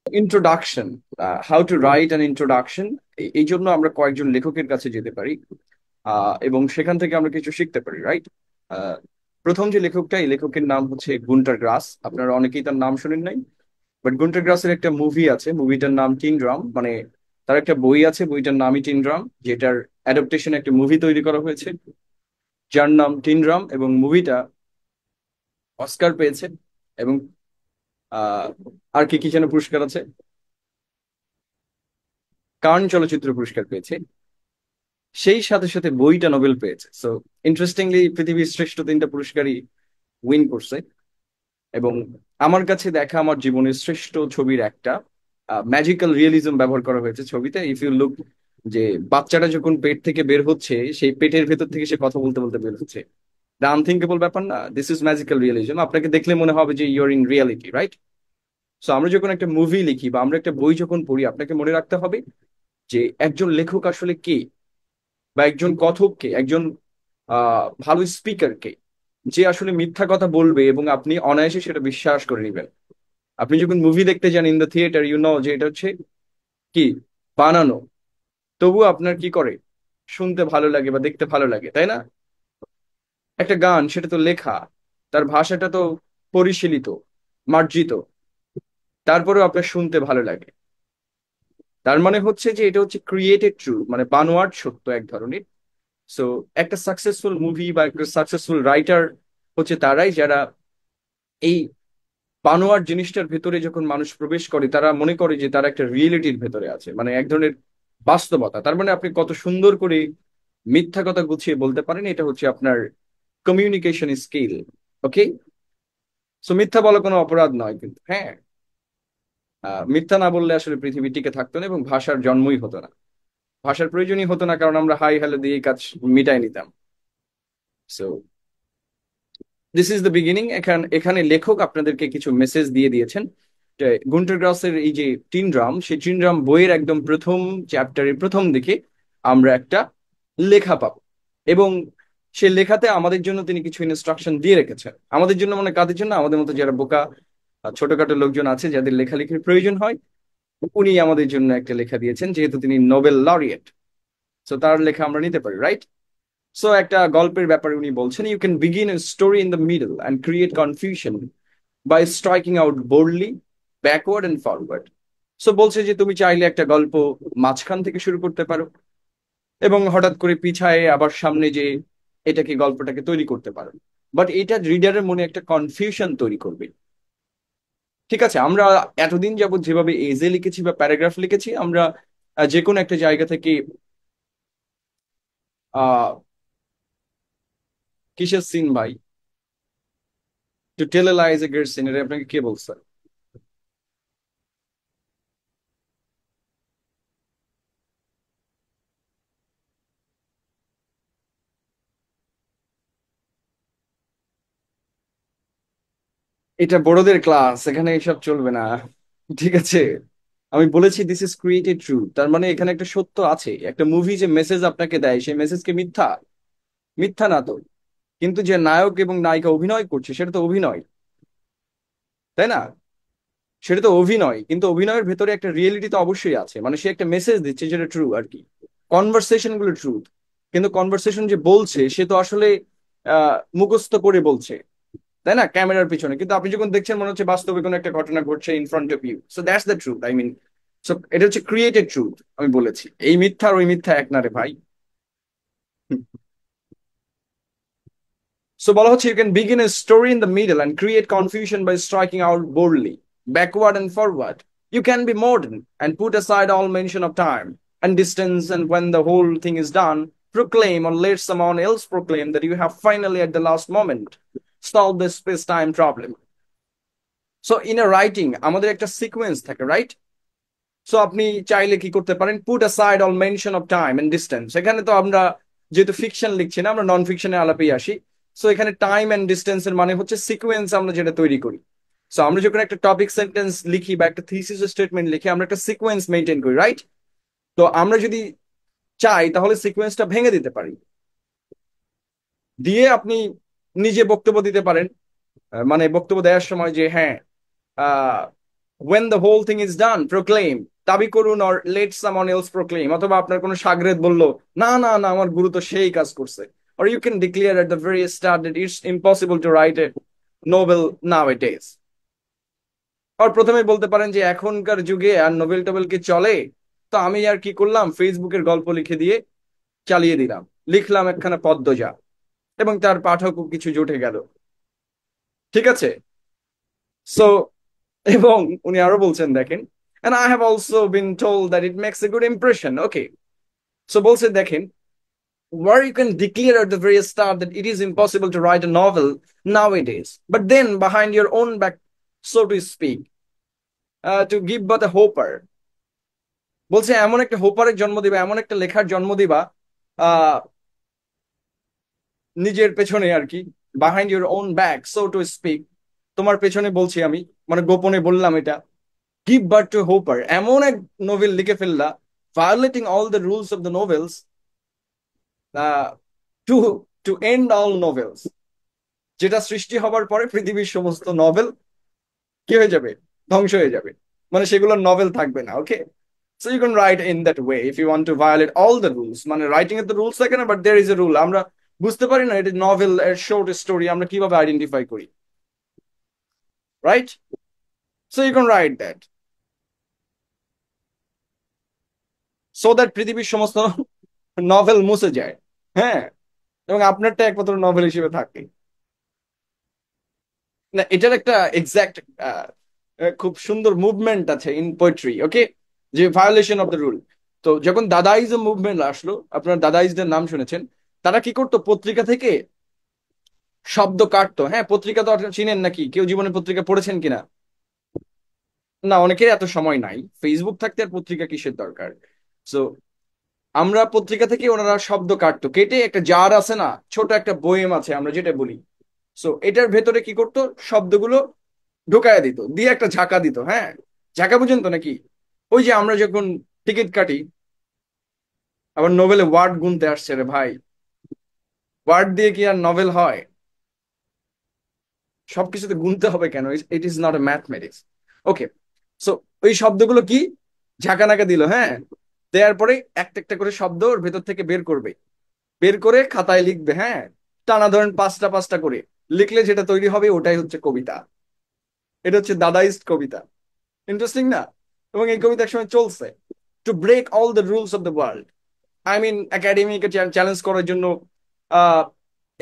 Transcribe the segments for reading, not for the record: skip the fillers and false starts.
Introduction, how to write an introduction. এই জন্য আমরা কয়েকজন লেখকের কাছে যেতে পারি এবং সেখান থেকে আমরা কিছু শিখতে পারি, রাইট? প্রথম যে লেখকটা, এই লেখকের নাম হচ্ছে গুন্টার গ্রাস। আপনারা অনেকেই তার নাম শুনেন নাই, বাট গুন্টার গ্রাসের একটা মুভি আছে, মুভিটার নাম টিন ড্রাম। মানে তার একটা বই আছে, বইটার নামই টিন ড্রাম, যেটার অ্যাডাপ্টেশন একটা মুভি তৈরি করা হয়েছে যার নাম টিন ড্রাম, এবং মুভিটা অস্কার পেয়েছে। এবং আহ আর কি কি যেন পুরস্কার আছে, কান চলচ্চিত্র পুরস্কার পেয়েছে। সেই সাথে সাথে বইটা নোবেল পেয়েছে। সো ইন্টারেস্টিংলি পৃথিবীর শ্রেষ্ঠ তিনটা পুরস্কারই উইন করছে। এবং আমার কাছে দেখা আমার জীবনের শ্রেষ্ঠ ছবির একটা, ম্যাজিক্যাল রিয়েলিজম ব্যবহার করা হয়েছে ছবিতে। ইফ ইউ লুক, যে বাচ্চাটা যখন পেট থেকে বের হচ্ছে, সেই পেটের ভেতর থেকে সে কথা বলতে বলতে বের হচ্ছে। আনথিঙ্কেবল ব্যাপার না? This is magical realism. আপনাকে দেখলে মনে হবে যে your in reality, right? So আমরা যখন একটা মুভি লিখি বা আমরা একটা বই যখন পড়ি, আপনাকে মনে রাখতে হবে যে একজন লেখক আসলে কে, বা একজন কথক কে, একজন ভালো স্পিকার কে, যে আসলে মিথ্যা কথা বলবে এবং আপনি অনায়াসে সেটা বিশ্বাস করে নেবেন। আপনি যখন মুভি দেখতে যান in the theatre, you know যে এটা হচ্ছে কি, বানানো, তবু আপনার কি করে, শুনতে ভালো লাগে বা দেখতে ভালো লাগে, তাই না? একটা গান, সেটা তো লেখা, তার ভাষাটা তো পরিশীলিত, মার্জিত, তারপরেও আপনার শুনতে ভালো লাগে। তার মানে হচ্ছে যে এটা হচ্ছে ক্রিয়েটেড ট্রুথ, মানে বানোয়াট সত্য এক ধরনের। সো একটা সাকসেসফুল মুভি বা একটা সাকসেসফুল রাইটার হচ্ছে তারাই যারা এই বানোয়াট জিনিসটার ভেতরে যখন মানুষ প্রবেশ করে, তারা মনে করে যে তারা একটা রিয়েলিটির ভেতরে আছে, মানে এক ধরনের বাস্তবতা। তার মানে আপনি কত সুন্দর করে মিথ্যা কথা গুছিয়ে বলতে পারেন, এটা হচ্ছে আপনার কমিউনিকেশন স্কিল। ওকে? সো মিথ্যা বলা কোনো অপরাধ নয় কিন্তু, হ্যাঁ। মিথ্যা না বললে আসলে পৃথিবী টিকে থাকতো না এবং ভাষার জন্মই হতো না। ভাষার প্রয়োজনই হতো না, কারণ আমরা হাই হ্যালো দিয়ে কাজ মিটাই নিতাম। So this is the beginning. এখানে লেখক আপনাদেরকে কিছু মেসেজ দিয়ে দিয়েছেন। গুন্টার গ্রাসের এই যে টিন ড্রাম, সেই টিন ড্রাম বইয়ের একদম প্রথম চ্যাপ্টারের প্রথম দিকে আমরা একটা লেখা পাবো। এবং সে লেখাতে আমাদের জন্য তিনি কিছু ইনস্ট্রাকশন দিয়ে রেখেছেন। আমাদের জন্য মানে কাদের জন্য? আমাদের মতো যারা বোকা ছোটখাটো লোকজন আছে, যাদের লেখালেখির প্রয়োজন হয়, উনি আমাদের জন্য একটা লেখা দিয়েছেন, যেহেতু তিনি নোবেল লরিয়েট। সো তার লেখা আমরা নিতে পারি, রাইট? সো একটা গল্পের ব্যাপারে উনি বলছেন, you can begin a story in the middle and create confusion by striking out boldly backward and forward. So বলছে যে তুমি চাইলে একটা গল্প মাঝখান থেকে শুরু করতে পারো, এবং হঠাৎ করে পিছায়ে আবার সামনে যে এটাকে গল্পটাকে তৈরি করতে পারো। বাট এটা রিডারের মনে একটা কনফিউশন তৈরি করবে। ঠিক আছে, আমরা এতদিন যাবত যেভাবে এজে লিখেছি বা প্যারাগ্রাফ লিখেছি, আমরা যে কোনো একটা জায়গা থেকে আহ কিসের সিন ভাই, to tell a lie is a great sin, এটা আপনাকে কে বলছে? এটা বড়দের ক্লাস, এখানে এসব চলবে না। ঠিক আছে, আমি বলেছি দিস ইজ ক্রিয়েটেড ট্রুথ। তার মানে এখানে একটা সত্য আছে। একটা মুভি যে মেসেজ আপনাকে দেয়, সেই মেসেজকে মিথ্যা? মিথ্যা না তো। কিন্তু যে নায়ক এবং নায়িকা অভিনয় করছে, সেটা তো অভিনয়, তাই না? সেটা তো অভিনয়, কিন্তু অভিনয়ের ভেতরে একটা রিয়েলিটি তো অবশ্যই আছে। মানে সে একটা মেসেজ দিচ্ছে, যেটা ট্রু আর কি। কনভারসেশন গুলো ট্রুথ, কিন্তু কনভারসেশন যে বলছে সে তো আসলে মুখস্থ করে বলছে, তাই না, ক্যামেরার পিছনে। কিন্তু আপনি যখন দেখছেন, মনে হচ্ছে বাস্তবে কোনো একটা ঘটনা ঘটছে in front of you. So that's the truth, I mean. So এটা হচ্ছে ক্রিয়েটেড ট্রুথ। আমি বলেছি এই মিথ্যা আর ওই মিথ্যা এক না রে ভাই। সো বলা হচ্ছে, you can begin a story in the middle and create confusion by striking out boldly backward and forward. You can be modern and put aside all mention of time and distance, and when the whole thing is done, proclaim or let someone else proclaim that you have finally, at the last moment, solved the space time problem. So in a writing আমাদের একটা sequence থাকে, right? So আপনি চাইলে কি করতে পারেন, put aside all mention of time and distance. এখানে তো আমরা যেহেতু ফিকশন লিখছি না, আমরা নন ফিকশনে আলাপেই আসি। সো এখানে টাইম এন্ড ডিস্টেন্স এর মানে হচ্ছে সিকোয়েন্স, আমরা যেটা তৈরি করি। সো আমরা যখন একটা টপিক সেন্টেন্স লিখি বা একটা থিসিস স্টেটমেন্ট লিখি, আমরা একটা সিকোয়েন্স মেনটেন করি, রাইট? তো আমরা যদি চাই, তাহলে সিকোয়েন্সটা ভেঙে দিতে পারি, দিয়ে আপনি নিজে বক্তব্য দিতে পারেন। মানে বক্তব্য দেওয়ার সময় যে হ্যাঁ, uh, when the whole thing is done proclaim, দাবি করুন, or let someone else proclaim, অথবা আপনার কোনো শাগরেদ বললো না না না আমার গুরু তো সেই কাজ করছে, or you can declare at the very start that it's impossible to write a novel nowadays, আর প্রথমে বলতে পারেন যে এখনকার যুগে আর নোবেল টোবেল কি চলে, তো আমি আর কি করলাম, ফেসবুকের গল্প লিখে দিয়ে চালিয়ে দিলাম, লিখলাম একখানা পদ্মজা, এবং তার পাঠকও কিছু জুটে গেল। ঠিক আছে? সো, এবং উনি আরো বলছেন দেখেন, and I have also been told that it makes a good impression. Okay, so বলছে দেখেন, where you can declare at the very start that it is impossible to write a novel nowadays, but then behind your own back, so to speak, to give but a hoper, বলছে এমন একটা হোপারের জন্ম দিবা, এমন একটা লেখার জন্ম দিবা আহ নিজের পেছনে আর কি, behind your own back, so to speak, তোমার পেছনে বলছি আমি, মানে গোপনে বললাম এটা, give birth to hoper, এমন এক নোভেল লিখে ফেললা, violating all the rules of the novels, to end all novels, যেটা সৃষ্টি হবার পরে পৃথিবীর সমস্ত নভেল কি হয়ে যাবে, ধ্বংস হয়ে যাবে, মানে সেগুলোর নভেল থাকবে না। Okay, so you can write in that way if you want to violate all the rules, মানে রাইটিং এর তো রুলস থাকে না, but there is a rule. আমরা বুঝতে পারি না এটা নভেল এর শর্ট স্টোরি, আমরা কিভাবে আইডেন্টিফাই করি, right? So you can write that, so that পৃথিবীর সমস্ত নভেল মুছে যায়, হ্যাঁ, এবং আপনারটা একমাত্র নভেল হিসেবে থাকে। না, এটার একটা এক্সাক্ট খুব সুন্দর মুভমেন্ট আছে ইন পোয়েট্রি। ওকে, যে ভায়োলেশন অফ দ্য রুল। তো যখন দাদাইজম মুভমেন্ট আসলো, আপনার দাদাইজদের নাম শুনেছেন, তারা কি করতো, পত্রিকা থেকে শব্দ কাটতো। হ্যাঁ, পত্রিকা তো আপনারা চিনেন নাকি, কেউ জীবনে পত্রিকা পড়েছেন কিনা? না, অনেকের এত সময় নাই, ফেসবুক থাকতে আর পত্রিকা কিসের দরকার। সো আমরা পত্রিকা থেকে ওনারা শব্দ কাটতো, কেটে একটা জার আছে না, ছোট একটা বয়েম আছে আমরা যেটা বলি, সো এটার ভেতরে কি করতো, শব্দগুলো ঢুকায় দিত, দিয়ে একটা ঝাঁকা দিত। হ্যাঁ, ঝাঁকা বুঝেন তো নাকি? ওই যে আমরা যখন টিকিট কাটি, আবার নোবেলে ওয়ার্ড গুনতে আসছে রে ভাই, ওয়ার্ড দিয়ে কি আর নভেল হয়? সবকিছুতে গুনতে হবে কেন? It is not a mathematics. Okay, so ওই শব্দগুলো কি ঝাঁকা নাকা দিল, হ্যাঁ, দেওয়ার পরে একটা একটা করে শব্দ ওর ভেতর থেকে বের করবে, বের করে খাতায় লিখবে। হ্যাঁ, টানা ধরেন পাঁচটা পাঁচটা করে লিখলে যেটা তৈরি হবে ওটাই হচ্ছে কবিতা। এটা হচ্ছে দাদাইস্ট কবিতা। ইন্টারেস্টিং না? এবং এই কবিতা একসময় চলছে, to break all the rules of the world. I mean একাডেমিকে চ্যালেঞ্জ করার জন্য আহ,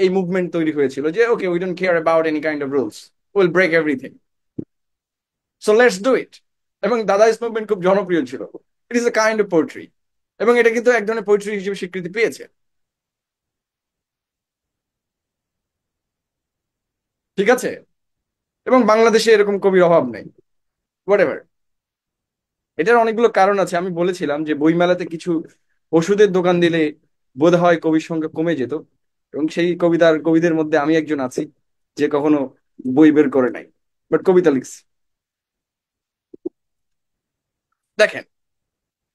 এই মুভমেন্ট তৈরি হয়েছিল, যে okay we don't care about any kind of rules, will break everything, so let's do it. এবং দাদাইস মুভমেন্ট খুব জনপ্রিয় ছিল। It is a kind of poetry, এবং এটা কিন্তু এক ধরনের পোয়েট্রি হিসেবে স্বীকৃতি পেয়েছে। ঠিক আছে? এবং বাংলাদেশে এরকম কবির অভাব নেই। হোয়াট এভার, এটার অনেকগুলো কারণ আছে। আমি বলেছিলাম যে বইমেলাতে কিছু ওষুধের দোকান দিলে বোধহয় কবির সংখ্যা কমে যেত, এবং সেই কবিদের মধ্যে আমি একজন আছি যে কখনো বই বের করে নাই, বাট কবিতা লিখছি। দেখেন,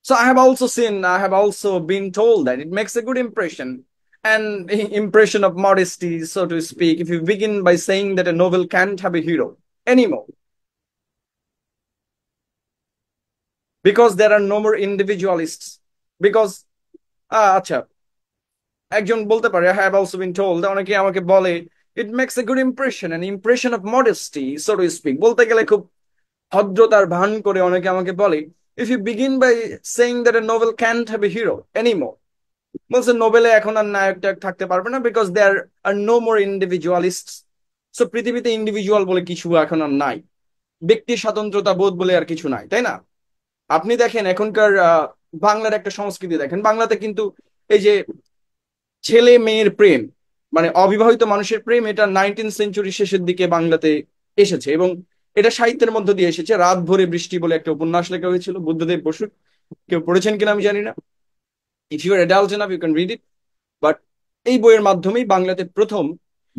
so I have also been told that it makes a good impression, an impression of modesty, so to speak, if you begin by saying that a novel can't have a hero anymore because there are no more individualists, because আচ্ছা, একজন বলতে পারে I have also been told, অনেকে আমাকে বলে it makes a good impression, an impression of modesty, so to speak, বলতে গেলে খুব ভদ্রতার ভান করে অনেকে আমাকে বলে, if you begin by saying that a novel can't have a hero anymore, বলছে নোবেলে এখন আর নায়ক টায়ক থাকতে পারবে না, because there are no more individualist. So পৃথিবীতে ইন্ডিভিজুয়াল বলে কিছু এখন আর নাই, ব্যক্তি স্বাতন্ত্রতা বোধ বলে আর কিছু নাই, তাই না? আপনি দেখেন এখনকার বাংলার একটা সংস্কৃতি দেখেন, বাংলাতে কিন্তু এই যে ছেলে মেয়ের প্রেম, মানে অবিবাহিত মানুষের প্রেম, এটা 19th সেঞ্চুরি শেষের দিকে বাংলাতে এসেছে, এবং এটা সাহিত্যের মধ্য দিয়ে এসেছে। রাত ভরে বৃষ্টি বলে একটা উপন্যাস লেখা হয়েছিল বুদ্ধদেব বসুর, কেউ পড়েছেন কিনা আমি জানি না, if you are adult enough you can read it. But এই বইয়ের মাধ্যমেই বাংলাতে প্রথম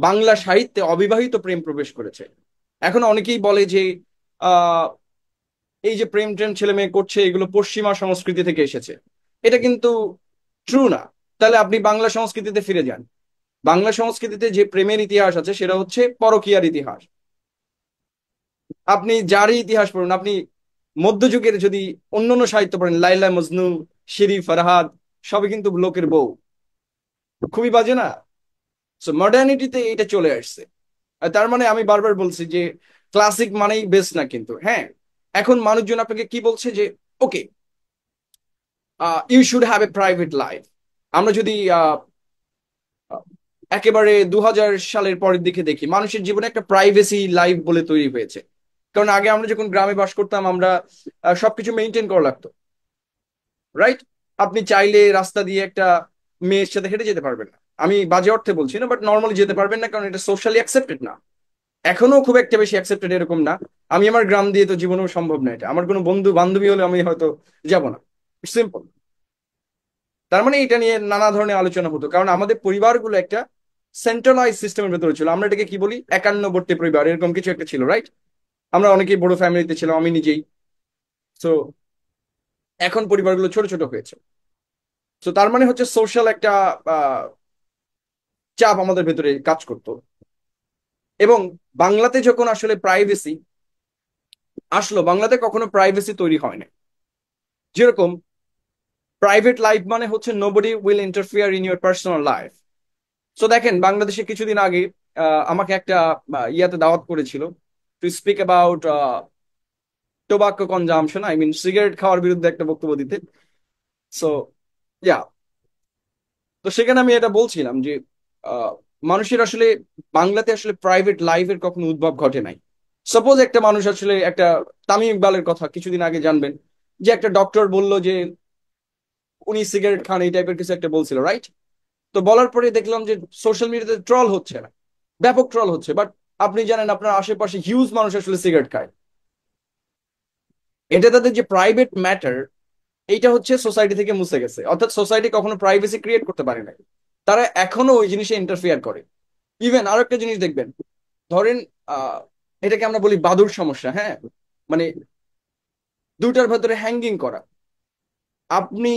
বাংলা সাহিত্যে অবিবাহিত প্রেম প্রবেশ করেছে। এখন অনেকেই বলে যে আহ এই যে প্রেম ট্রেম ছেলে মেয়ে করছে এগুলো পশ্চিমা সংস্কৃতি থেকে এসেছে, এটা কিন্তু ট্রু না। তাহলে আপনি বাংলা সংস্কৃতিতে ফিরে যান, বাংলা সংস্কৃতিতে যে প্রেমের ইতিহাস আছে সেটা হচ্ছে পরকীয়ার ইতিহাস। আপনি যারই ইতিহাস পড়ুন, আপনি মধ্যযুগের যদি অন্যান্য সাহিত্য পড়েন, লাইলা মজনু, শিরি ফারহাদ, সবই কিন্তু লোকের বউ। খুবই বাজে না? সো মডার্নিটিতে এটা চলে আসছে। আর তার মানে আমি বারবার বলছি যে ক্লাসিক মানেই বেস্ট না কিন্তু। হ্যাঁ, এখন মানুষজন আপনাকে কি বলছে যে okay, you should have a private life. আমরা যদি একেবারে 2000 সালের পরের দিকে দেখি, মানুষের জীবনে একটা প্রাইভেসি লাইফ বলে তৈরি হয়েছে। কারণ আগে আমরা যখন গ্রামে বাস করতাম, আমরা সবকিছু মেনটেন করা লাগতো, রাইট? আপনি চাইলে রাস্তা দিয়ে একটা মেয়ের সাথে হেঁটে যেতে পারবেন না। আমি বাজে অর্থে বলছি না, বাট নর্মালি যেতে পারবেন না, কারণ এটা সোশ্যালি অ্যাকসেপ্টেড না। এখনো খুব একটা বেশি অ্যাকসেপ্টেড এরকম না। আমি আমার গ্রাম দিয়ে তো জীবনেও সম্ভব না এটা। আমার কোনো বন্ধু বান্ধবী হলে আমি হয়তো যাব না। সিম্পল। তার মানে এটা নিয়ে নানা ধরনের আলোচনা হতো, কারণ আমাদের পরিবারগুলো একটা সেন্ট্রালাইজ সিস্টেমের ভেতরে ছিল। আমরা এটাকে কি বলি, একান্নবর্তী পরিবার, এরকম কিছু একটা ছিল, রাইট? আমরা অনেকেই বড় ফ্যামিলিতে ছিলাম, আমি নিজেই। তো এখন পরিবারগুলো ছোট ছোট হয়েছে। তো তার মানে হচ্ছে সোশ্যাল একটা আহ, চাপ আমাদের ভেতরে কাজ করতো। এবং বাংলাতে যখন আসলে প্রাইভেসি আসলো, বাংলাতে কখনো প্রাইভেসি তৈরি হয় না। যেরকম প্রাইভেট লাইফ মানে হচ্ছে nobody will interfere in your personal life. So দেখেন, বাংলাদেশে কিছুদিন আগে আমাকে একটা ইয়াতে দাওয়াত করেছিল to speak about tobacco consumption, I mean cigarette খাওয়ার বিরুদ্ধে একটা বক্তব্য দিতে। সো ইয়া, তো সেখানে আমি এটা বলছিলাম যে আহ, মানুষের আসলে বাংলাতে আসলে প্রাইভেট লাইফের কখনো উদ্ভব ঘটে নাই। সাপোজ একটা মানুষ আসলে একটা, তামিম ইকবালের কথা কিছুদিন আগে জানবেন, যে একটা ডক্টর বলল যে উনি সিগারেট খান, এই টাইপের কিছু একটা বলছিল, রাইট? তো বলার পরে দেখলাম যে সোশ্যাল মিডিয়াতে ট্রল হচ্ছে না, ব্যাপক ট্রল হচ্ছে। বাট আপনি জানেন আপনার আশেপাশে হিউজ মানুষ আসলে সিগারেট খায়। এটা তাদের যে প্রাইভেট ম্যাটার, এইটা হচ্ছে সোসাইটি থেকে মুছে গেছে। অর্থাৎ সোসাইটি কখনো প্রাইভেসি ক্রিয়েট করতে পারে না, তারা এখনো ওই জিনিসে ইন্টারফিয়ার করে। ইভেন আরো একটা জিনিস দেখবেন, ধরেন আহ এটাকে আমরা বলি বাদুর সমস্যা, হ্যাঁ? মানে দুটার ভেতরে হ্যাঙ্গিং করা। আপনি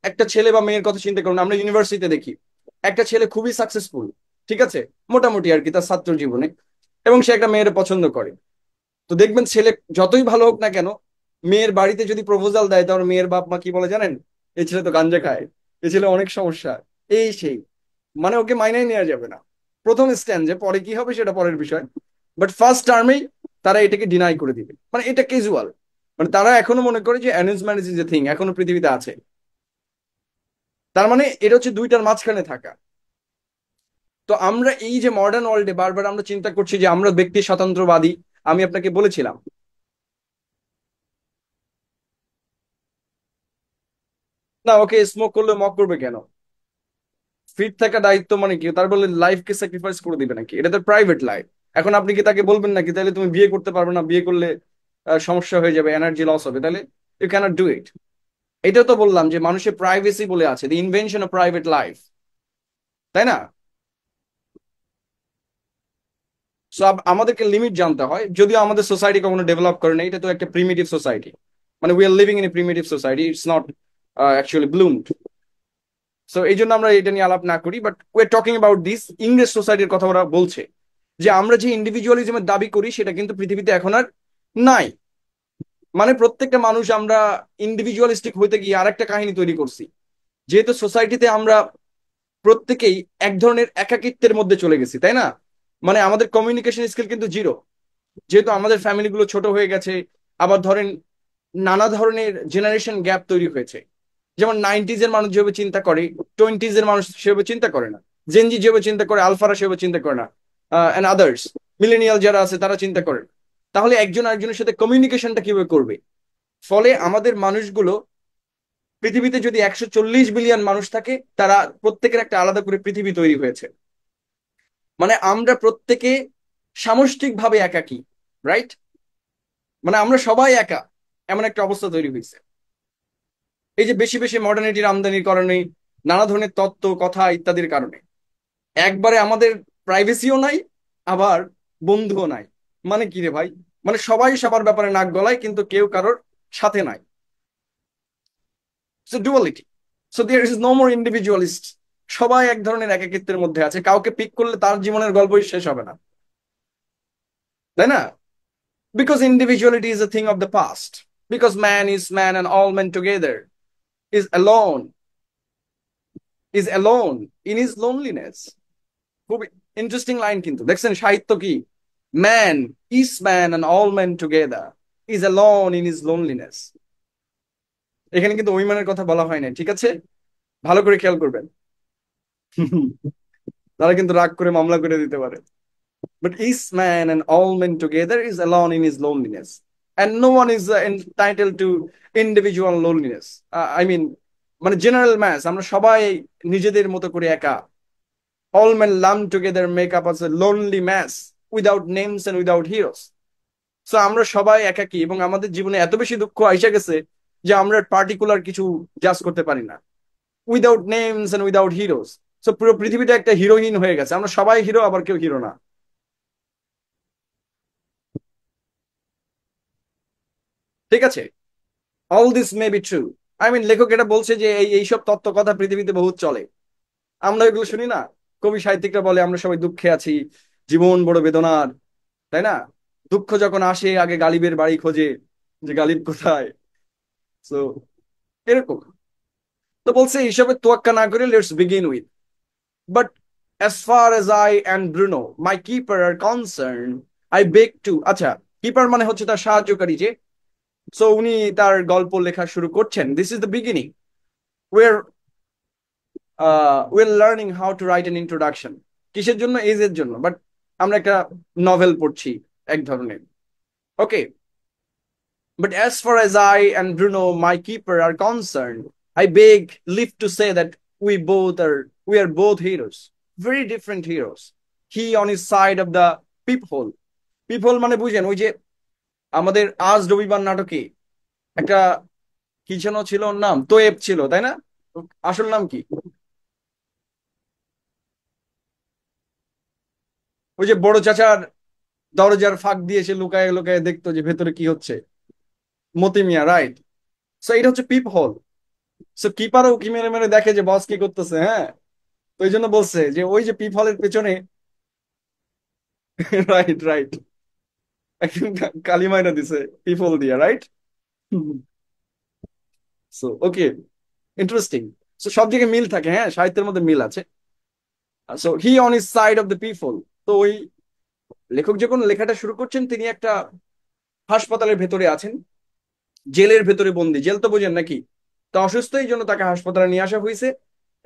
একটা ছেলে বা মেয়ের কথা চিন্তা করুন, আমরা ইউনিভার্সিটিতে দেখি একটা ছেলে খুবই সাকসেসফুল, ঠিক আছে, মোটামুটি আর কি তার ছাত্র জীবনে, এবং সে একটা মেয়ের পছন্দ করে। তো দেখবেন ছেলে যতই ভালো হোক না কেন, মেয়ের বাড়িতে যদি প্রপোজাল দেয়, তাহলে মেয়ের বাপ মা কি বলে জানেন? এই ছেলে তো গাঞ্জা খায়, এই ছেলে অনেক সমস্যা, এই সেই। মানে ওকে মাইনাই নেওয়া যাবে না। প্রথম স্ট্যান্ডে, পরে কি হবে সেটা পরের বিষয়, বাট ফার্স্ট টার্মেই তারা এটাকে ডিনাই করে দিবে। মানে এটা ক্যাজুয়াল। মানে তারা এখনো মনে করে যে arrange marriage is a thing, এখনো পৃথিবীতে আছে। তার মানে এটা হচ্ছে দুইটার মাঝখানে থাকা। তো আমরা এই যে মডার্ন ওয়ার্ল্ডে বারবার আমরা চিন্তা করছি যে আমরা ব্যক্তি স্বাতন্ত্র্যবাদী। আমি আপনাকে বলেছিলাম না, ওকে স্মোক করলে মক করবে কেন? ফিট থাকা দায়িত্ব মানে কি, তার বলে লাইফকে স্যাক্রিফাইস করে দিবে নাকি? এটা তার প্রাইভেট লাইফ। এখন আপনি কি তাকে বলবেন নাকি তাহলে তুমি বিয়ে করতে পারবে না, বিয়ে করলে সমস্যা হয়ে যাবে, এনার্জি লস হবে? তাহলে ইউ ক্যানট ডু ইট। এটাও তো বললাম যে মানুষের প্রাইভেসি বলে আছে, দি ইনভেনশন অফ প্রাইভেট লাইফ, তাই না? সো আমাদেরকে লিমিট জানতে হয়। যদিও আমাদের সোসাইটি কখনো ডেভেলপ করে না, এটা তো একটা প্রিমিটিভ সোসাইটি। মানে we are living in a primitive society, it's not actually bloomed. So এই জন্য আমরা এটা নিয়ে আলাপ না করি, but we are talking about this. ইংরেজ সোসাইটির কথা ওরা বলছে যে আমরা যে ইন্ডিভিজুয়ালিজমের দাবি করি সেটা কিন্তু পৃথিবীতে এখন আর নাই। মানে প্রত্যেকটা মানুষ আমরা ইন্ডিভিজুয়ালিস্টিক হইতে গিয়ে আরেকটা কাহিনী তৈরি করছি। যেহেতু সোসাইটিতে আমরা প্রত্যেকেই এক ধরনের একাকিত্বের মধ্যে চলে গেছি, তাই না? মানে আমাদের কমিউনিকেশন স্কিল কিন্তু জিরো, যেহেতু আমাদের ফ্যামিলি গুলো ছোট হয়ে গেছে। আবার ধরেন নানা ধরনের জেনারেশন গ্যাপ তৈরি হয়েছে। যেমন নাইনটিজ এর মানুষ যেভাবে চিন্তা করে, টোয়েন্টিজ এর মানুষ সেভাবে চিন্তা করে না। জেনজি যেভাবে চিন্তা করে, আলফারা সেভাবে চিন্তা করে না, অ্যান্ড আদার্স, মিলেনিয়াল যারা আছে তারা চিন্তা করে না। তাহলে একজন আরেকজনের সাথে কমিউনিকেশনটা কিভাবে করবে? ফলে আমাদের মানুষগুলো, পৃথিবীতে যদি 140 বিলিয়ন মানুষ থাকে, তারা প্রত্যেকের একটা আলাদা করে পৃথিবী তৈরি হয়েছে। মানে আমরা প্রত্যেকে সামষ্টিকভাবে একাকী, রাইট? মানে আমরা সবাই একা, এমন একটা অবস্থা তৈরি হয়েছে। এই যে বেশি বেশি মডার্নিটির আমদানির কারণে, নানা ধরনের তত্ত্ব কথা ইত্যাদির কারণে একবারে আমাদের প্রাইভেসিও নাই, আবার বন্ধুও নাই। মানে কি রে ভাই? মানে সবাই সবার ব্যাপারে নাক গলায়, কিন্তু কেউ কারোর সাথে নাই। So duality. So there is no more individualist. সবাই এক ধরনের একাকিত্বের মধ্যে আছে, কাউকে পিক করলে তার জীবনের গল্পই শেষ হবে না, তাই না? Because individuality is a thing of the past. Because man is man and all men together is alone, is alone in his loneliness. খুব ইন্টারেস্টিং লাইন কিন্তু দেখছেন সাহিত্য কি, man is man and all man together is alone in his loneliness. এখানে কিন্তু উইমেনের কথা বলা হয় না, ঠিক আছে, ভালো করে খেয়াল করবেন। তারা কিন্তু রাগ করে মামলা করে দিতে পারে। But is man and all man together is alone in his loneliness and no one is entitle to individual loneliness. I mean মানে জেনারেল ম্যাস, আমরা সবাই নিজেদের মতো করে একা। All men lumped together make up as a lonely mass without names and without heroes. So আমরা সবাই একাকী এবং আমাদের জীবনে এত বেশি দুঃখ আইসা গেছে যে আমরা পার্টিকুলার কিছু জাজ করতে পারি না, without names and without heroes. So পুরো পৃথিবীটা একটা হিরোহীন হয়ে গেছে, আমরা সবাই হিরো আবার কেউ হিরো না, ঠিক আছে। All this may be true, I mean লেখক এটা বলছে যে এইসব তত্ত্ব কথা পৃথিবীতে বহুত চলে, আমরা এগুলো শুনি না। কবি সাহিত্যিকরা বলে আমরা সবাই দুঃখে আছি, জীবন বড় বেদনার, তাই না? দুঃখ যখন আসে আগে গালিবের বাড়ি খোঁজে, যে গালিব কোথায়। তো এরকম। তো বলছে এইসবের তোয়াক্কা না করে let's begin with, but as far as I and Bruno my keeper are concern I beg to, আচ্ছা কিপার মানে হচ্ছে তার সাহায্যকারী যে। সো উনি তার গল্প লেখা শুরু করছেন, this is the beginning, we're will learning how to write an introduction. কিসের জন্য? এজের জন্য, বাট আমরা একটা নভেল পড়ছি এক ধরনের, ওকে। But as far as I and Bruno, my keeper, are concerned, I beg leave to say that we are both heroes, very different heroes. He on his side of the peephole. Peephole মানে বুঝেন ওই যে আমাদের আজ রবিবার নাটকে একটা কি যেন ছিল, ওর নাম তোয়েব ছিল, তাই না? আসল নাম কি? ওই যে বড় চাচার দরজার ফাঁক দিয়ে সে লুকায় লুকায় দেখতো যে ভেতরে কি হচ্ছে, মতি মিয়া, রাইট? সো এটা হচ্ছে পিপ হোল। সো কিপারও কি মেরে মেরে দেখে যে বস কি করতেছে, হ্যাঁ। তো এই জন্য বলছে যে ওই যে পিপ হলের পেছনে, রাইট রাইট, একদম কালিমাইরা দিছে পিপ হল দিয়া, right. So okay, interesting. So সব জায়গায় মিল থাকে, হ্যাঁ, সাহিত্যের মধ্যে মিল আছে। So he on is side of the people. তো ওই লেখক যখন লেখাটা শুরু করছেন তিনি একটা হাসপাতালের ভেতরে আছেন, জেলের ভেতরে বন্দি। জেল তো বোঝেন নাকি? তো অসুস্থ, এই জন্য তাকে হাসপাতালে নিয়ে আসা হয়েছে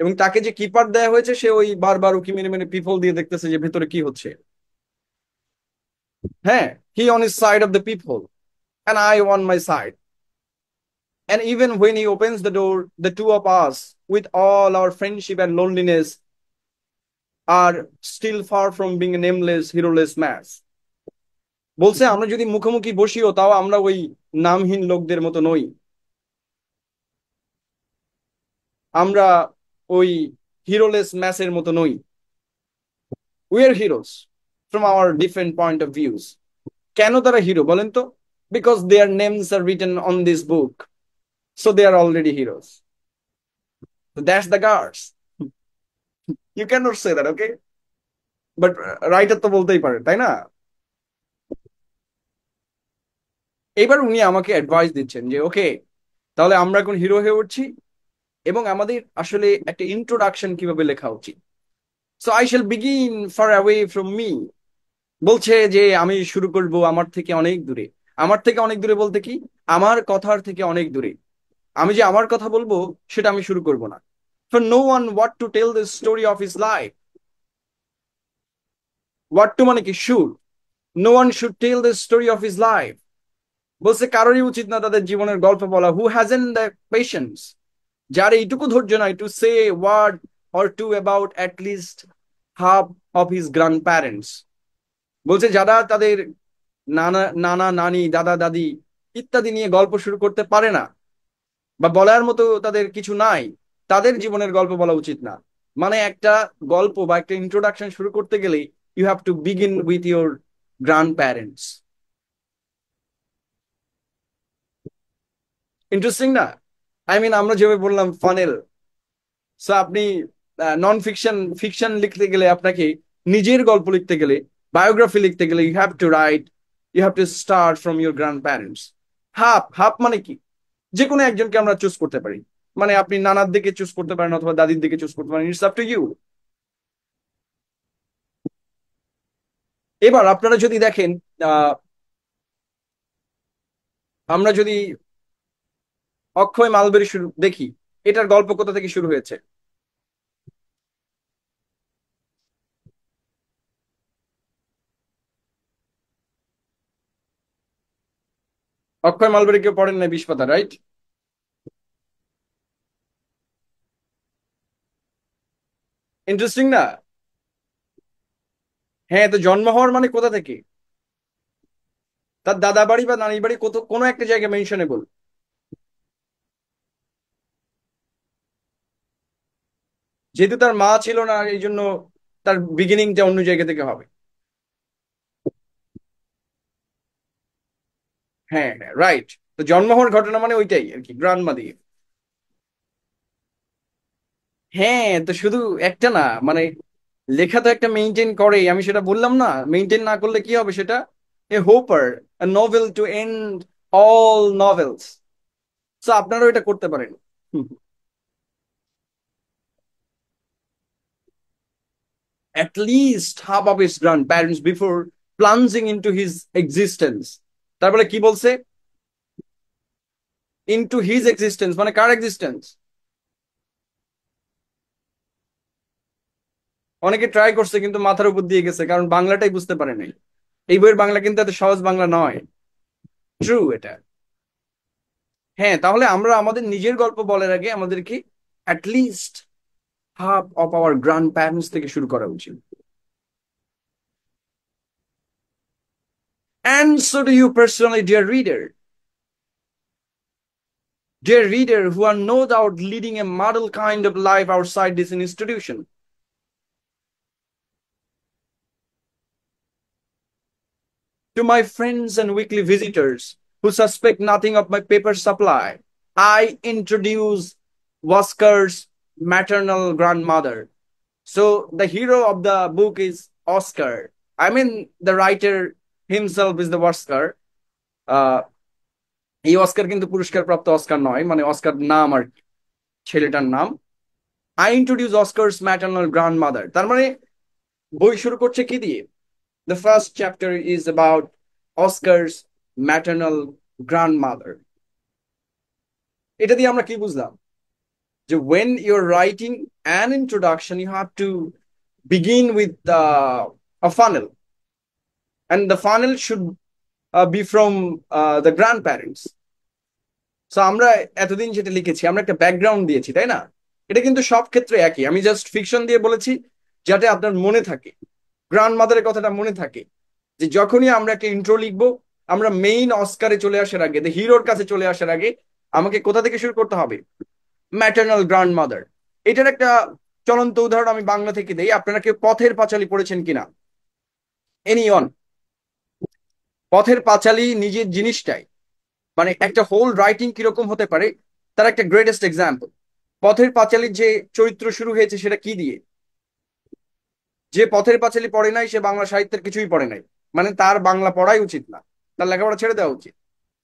এবং তাকে যে কিপার দেওয়া হয়েছে সে ওই বারবার উকি মেরে মেরে পিপল দিয়ে দেখতেছে যে ভেতরে কি হচ্ছে। হ্যাঁ, he on is side of the people and I on my side. And even when he opens the door, the two of us, with all our friendship and loneliness, are still far from being a nameless, heroless mass. বলছে আমরা যদি মুখোমুখি বসিও তাও আমরা ওই নামহীন লোকদের মতো নই, আমরা ওই হিরোলেস ম্যাসের মতো নই। We are heroes from our different point of views. কেন তারা হিরো বলেন তো? Because their names are written on this book, so they are already heroes. That's the guards, you can not say that, okay? But writer তো বলতেই পারে, তাই না? এবার উনি আমাকে অ্যাডভাইস দিচ্ছেন যে ওকে, তাহলে আমরা এখন হিরো হয়ে উঠছি এবং আমাদের আসলে একটা ইন্ট্রোডাকশন কিভাবে লেখা উচিত। So I shall begin far away from me. বলছে যে আমি শুরু করব আমার থেকে অনেক দূরে। আমার থেকে অনেক দূরে বলতে কি, আমার কথার থেকে অনেক দূরে। আমি যে আমার কথা বলবো সেটা আমি শুরু করব না। For no one what to tell the story of his life. What to মানে কি, should. No one should tell the story of his life. বলছে কারোরই উচিত না তাদের জীবনের গল্প বলা, হু হ্যাজেন দ্য পেশেন্স, যার এইটুকু ধৈর্য নাই, to say word or to about at least half of his grandparents. বলছে যারা তাদের নানা নানা নানি দাদা দাদি ইত্যাদি নিয়ে গল্প শুরু করতে পারে না বা বলার মতো তাদের কিছু নাই, তাদের জীবনের গল্প বলা উচিত না। মানে একটা গল্প বা একটা ইন্ট্রোডাকশন শুরু করতে গেলে you have to begin with your grandparents. Interesting না? আই মিন আমরা যেভাবে বললাম ফানেল। সো আপনি নন ফিকশন, ফিকশন লিখতে গেলে আপনাকে, নিজের গল্প লিখতে গেলে, বায়োগ্রাফি লিখতে গেলে you have to write you have to start from your grandparents. Half half মানে কি? যে কোনো একজনকে আমরা চুজ করতে পারি। মানে আপনি নানার দিকে চুজ করতে পারেন অথবা দাদির দিকে চুজ করতে পারেন, ইটস আপ টু ইউ। এবার আপনারা যদি দেখেন, আহ, আমরা যদি অক্ষয় মালবেরি শুরু দেখি, এটার গল্প কোথা থেকে শুরু হয়েছে? অক্ষয় মালবেরি কেউ পড়েন না 20 পাতা, রাইট? ইন্টারেস্টিং না? হ্যাঁ, তো জন্ম হওয়ার মানে কোথা থেকে? তার দাদা বাড়ি বা নানি বাড়ি কত কোনো একটা জায়গায় মেনশনেবল। যেহেতু তার মা ছিল না, এই জন্য তার বিগিনিংটা অন্য জায়গা থেকে হবে। হ্যাঁ হ্যাঁ, রাইট। তো জন্ম হওয়ার ঘটনা মানে ওইটাই আর কি, গ্রান্ডমা দিয়ে। হ্যাঁ, তো শুধু একটা না, মানে লেখা তো একটা মেনটেন করে, আমি সেটা বললাম না? মেনটেন না করলে কি হবে সেটা? এ hopper, a novel to end all novels. So আপনারাও এটা করতে পারেন। At least half of his grandparents before plunging into his existence. তারপরে কি বলছে? ইনটু হিজ এক্সিস্টেন্স মানে কার এক্সিস্টেন্স? অনেকে ট্রাই করছে কিন্তু মাথার উপর দিয়ে গেছে, কারণ বাংলাটাই বুঝতে পারে নাই। এই বইয়ের বাংলা কিন্তু এত সহজ বাংলা নয়। ট্রু এটা। হ্যাঁ, তাহলে আমরা আমাদের নিজের গল্প বলার আগে আমাদেরকে at least half of our grand parents থেকে শুরু করা উচিত। And so do you personally, dear reader, who are no doubt leading a model kind of life outside this institution. To my friends and weekly visitors who suspect nothing of my paper supply, I introduce Oscar's maternal grandmother. So the hero of the book is Oscar. I mean, the writer himself is the Oscar. Uh, এই Oscar কিন্তু পুরস্কার প্রাপ্ত Oscar নয়, মানে Oscar নাম আর কি, ছেলেটার নাম। I introduce Oscar's maternal grandmother, তার মানে বই শুরু করছে কি দিয়ে? The first chapter is about Oscar's maternal grandmother. এটা দিয়ে আমরা কি বুঝলাম? যে when you're writing an introduction you have to begin with a funnel, and the funnel should be from the grandparents. So আমরা এতদিন যেটা লিখেছি, আমরা একটা ব্যাকগ্রাউন্ড দিয়েছি, তাই না? এটা কিন্তু সব ক্ষেত্রে একই, আমি জাস্ট ফিকশন দিয়ে বলেছি যাতে আপনার মনে থাকে, গ্র্যান্ড মাদারের কথাটা মনে থাকে। যে যখনই আমরা একটা ইন্ট্রো লিখবো, আমরা মেইন অস্কারে চলে আসার আগে, দ্য হিরোর কাছে চলে আসার আগে আমাকে কোথা থেকে শুরু করতে হবে? Maternal grand mother. এটার একটা চলন্ত উদাহরণ আমি বাংলা থেকে দেই, আপনারা কেউ পথের পাঁচালী পড়েছেন কিনা? এনিওয়ান? পথের পাঁচালী নিজের জিনিসটাই, মানে একটা হোল রাইটিং কিরকম হতে পারে তার একটা গ্রেটেস্ট এক্সাম্পল। পথের পাঁচালীর যে চরিত্র শুরু হয়েছে সেটা কি দিয়ে? যে পথের পাঁচালী পড়ে নাই সে বাংলা সাহিত্যের কিছুই পড়ে নাই, মানে তার বাংলা পড়াই উচিত না, তার লেখাপড়া ছেড়ে দেওয়া উচিত।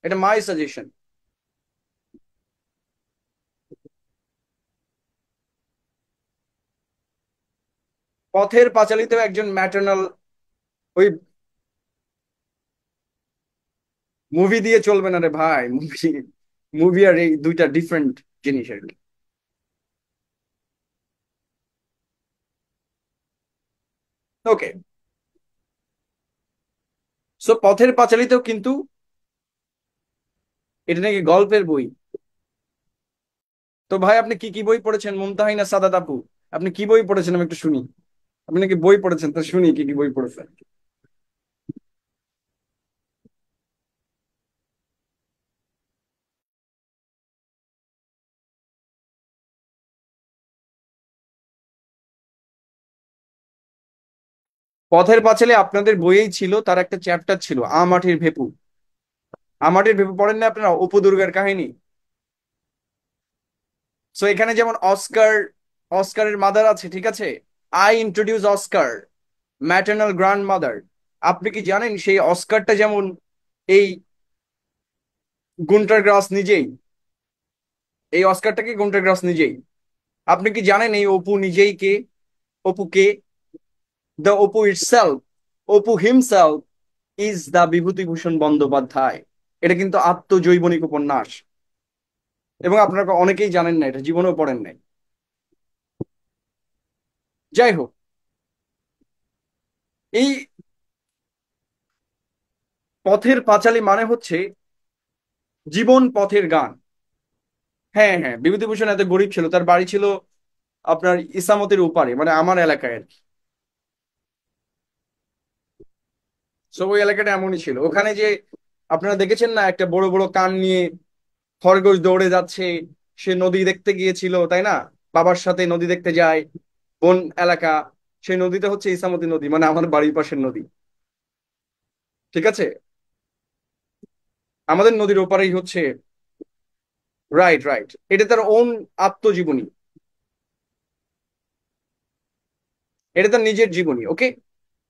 এটা মাই সাজেশন। পথের পাঁচালীতেও একজন ম্যাটার্নাল, ওই মুভি দিয়ে চলবে না রে ভাই, মুভি, মুভি আর এই দুইটা ডিফারেন্ট জিনিস আর কি। ওকে, সো পথের পাঁচালীতেও কিন্তু, এটা নাকি গল্পের বই। তো ভাই আপনি কি কি বই পড়েছেন, মুমতাহিনা সাদাত আপু? আপনি কি বই পড়েছেন আমি একটু শুনি। আপনি নাকি বই পড়েছেন, তা শুনি কি কি বই পড়েছেন। পথের পাঁচালী আপনাদের বইয়েই ছিল, তার একটা চ্যাপ্টার ছিল আমাটির ভেপু। আমাটির ভেপু পড়েন না আপনারা? অপু দুর্গার কাহিনী। সো এখানে যেমন অস্কার, অস্কারের মাদার আছে, ঠিক আছে? I introduce Oscar maternal grand mother. আপনি কি জানেন সেই অস্কারটা যেমন এই গুন্টার গ্রাস নিজেই, এই অস্কারটাকে গুন্টার গ্রাস নিজেই। আপনি কি জানেন এই অপু নিজেই কে? অপু কে? The Apu itself, Apu himself is the Bibhutibhushan Bandyopadhyay. এটা কিন্তু আত্মজৈবনিক উপন্যাস, এবং আপনারা অনেকেই জানেন না, এটা জীবনেও পড়েন নাই। যাই হোক, এই পথের পাঁচালী মানে হচ্ছে জীবন পথের গান। হ্যাঁ হ্যাঁ, বিভূতিভূষণ এত গরিব ছিল, তার বাড়ি ছিল আপনার ইসামতির ওপারে, মানে আমার এলাকায় আর কি। সো ওই এলাকাটা এমনই ছিল। ওখানে যে আপনারা দেখেছেন না, একটা বড় বড় কান নিয়ে খরগোশ দৌড়ে যাচ্ছে, সে নদী দেখতে গিয়েছিল তাই না? বাবার সাথে নদী দেখতে যায়, কোন এলাকা, সেই নদীটা হচ্ছে ইসামতি নদী, মানে আমার বাড়ির পাশের নদী। ঠিক আছে, আমাদের নদীর ওপারেই হচ্ছে। রাইট রাইট, এটা তার ওন আত্মজীবনী, এটা তার নিজের জীবনী। ওকে,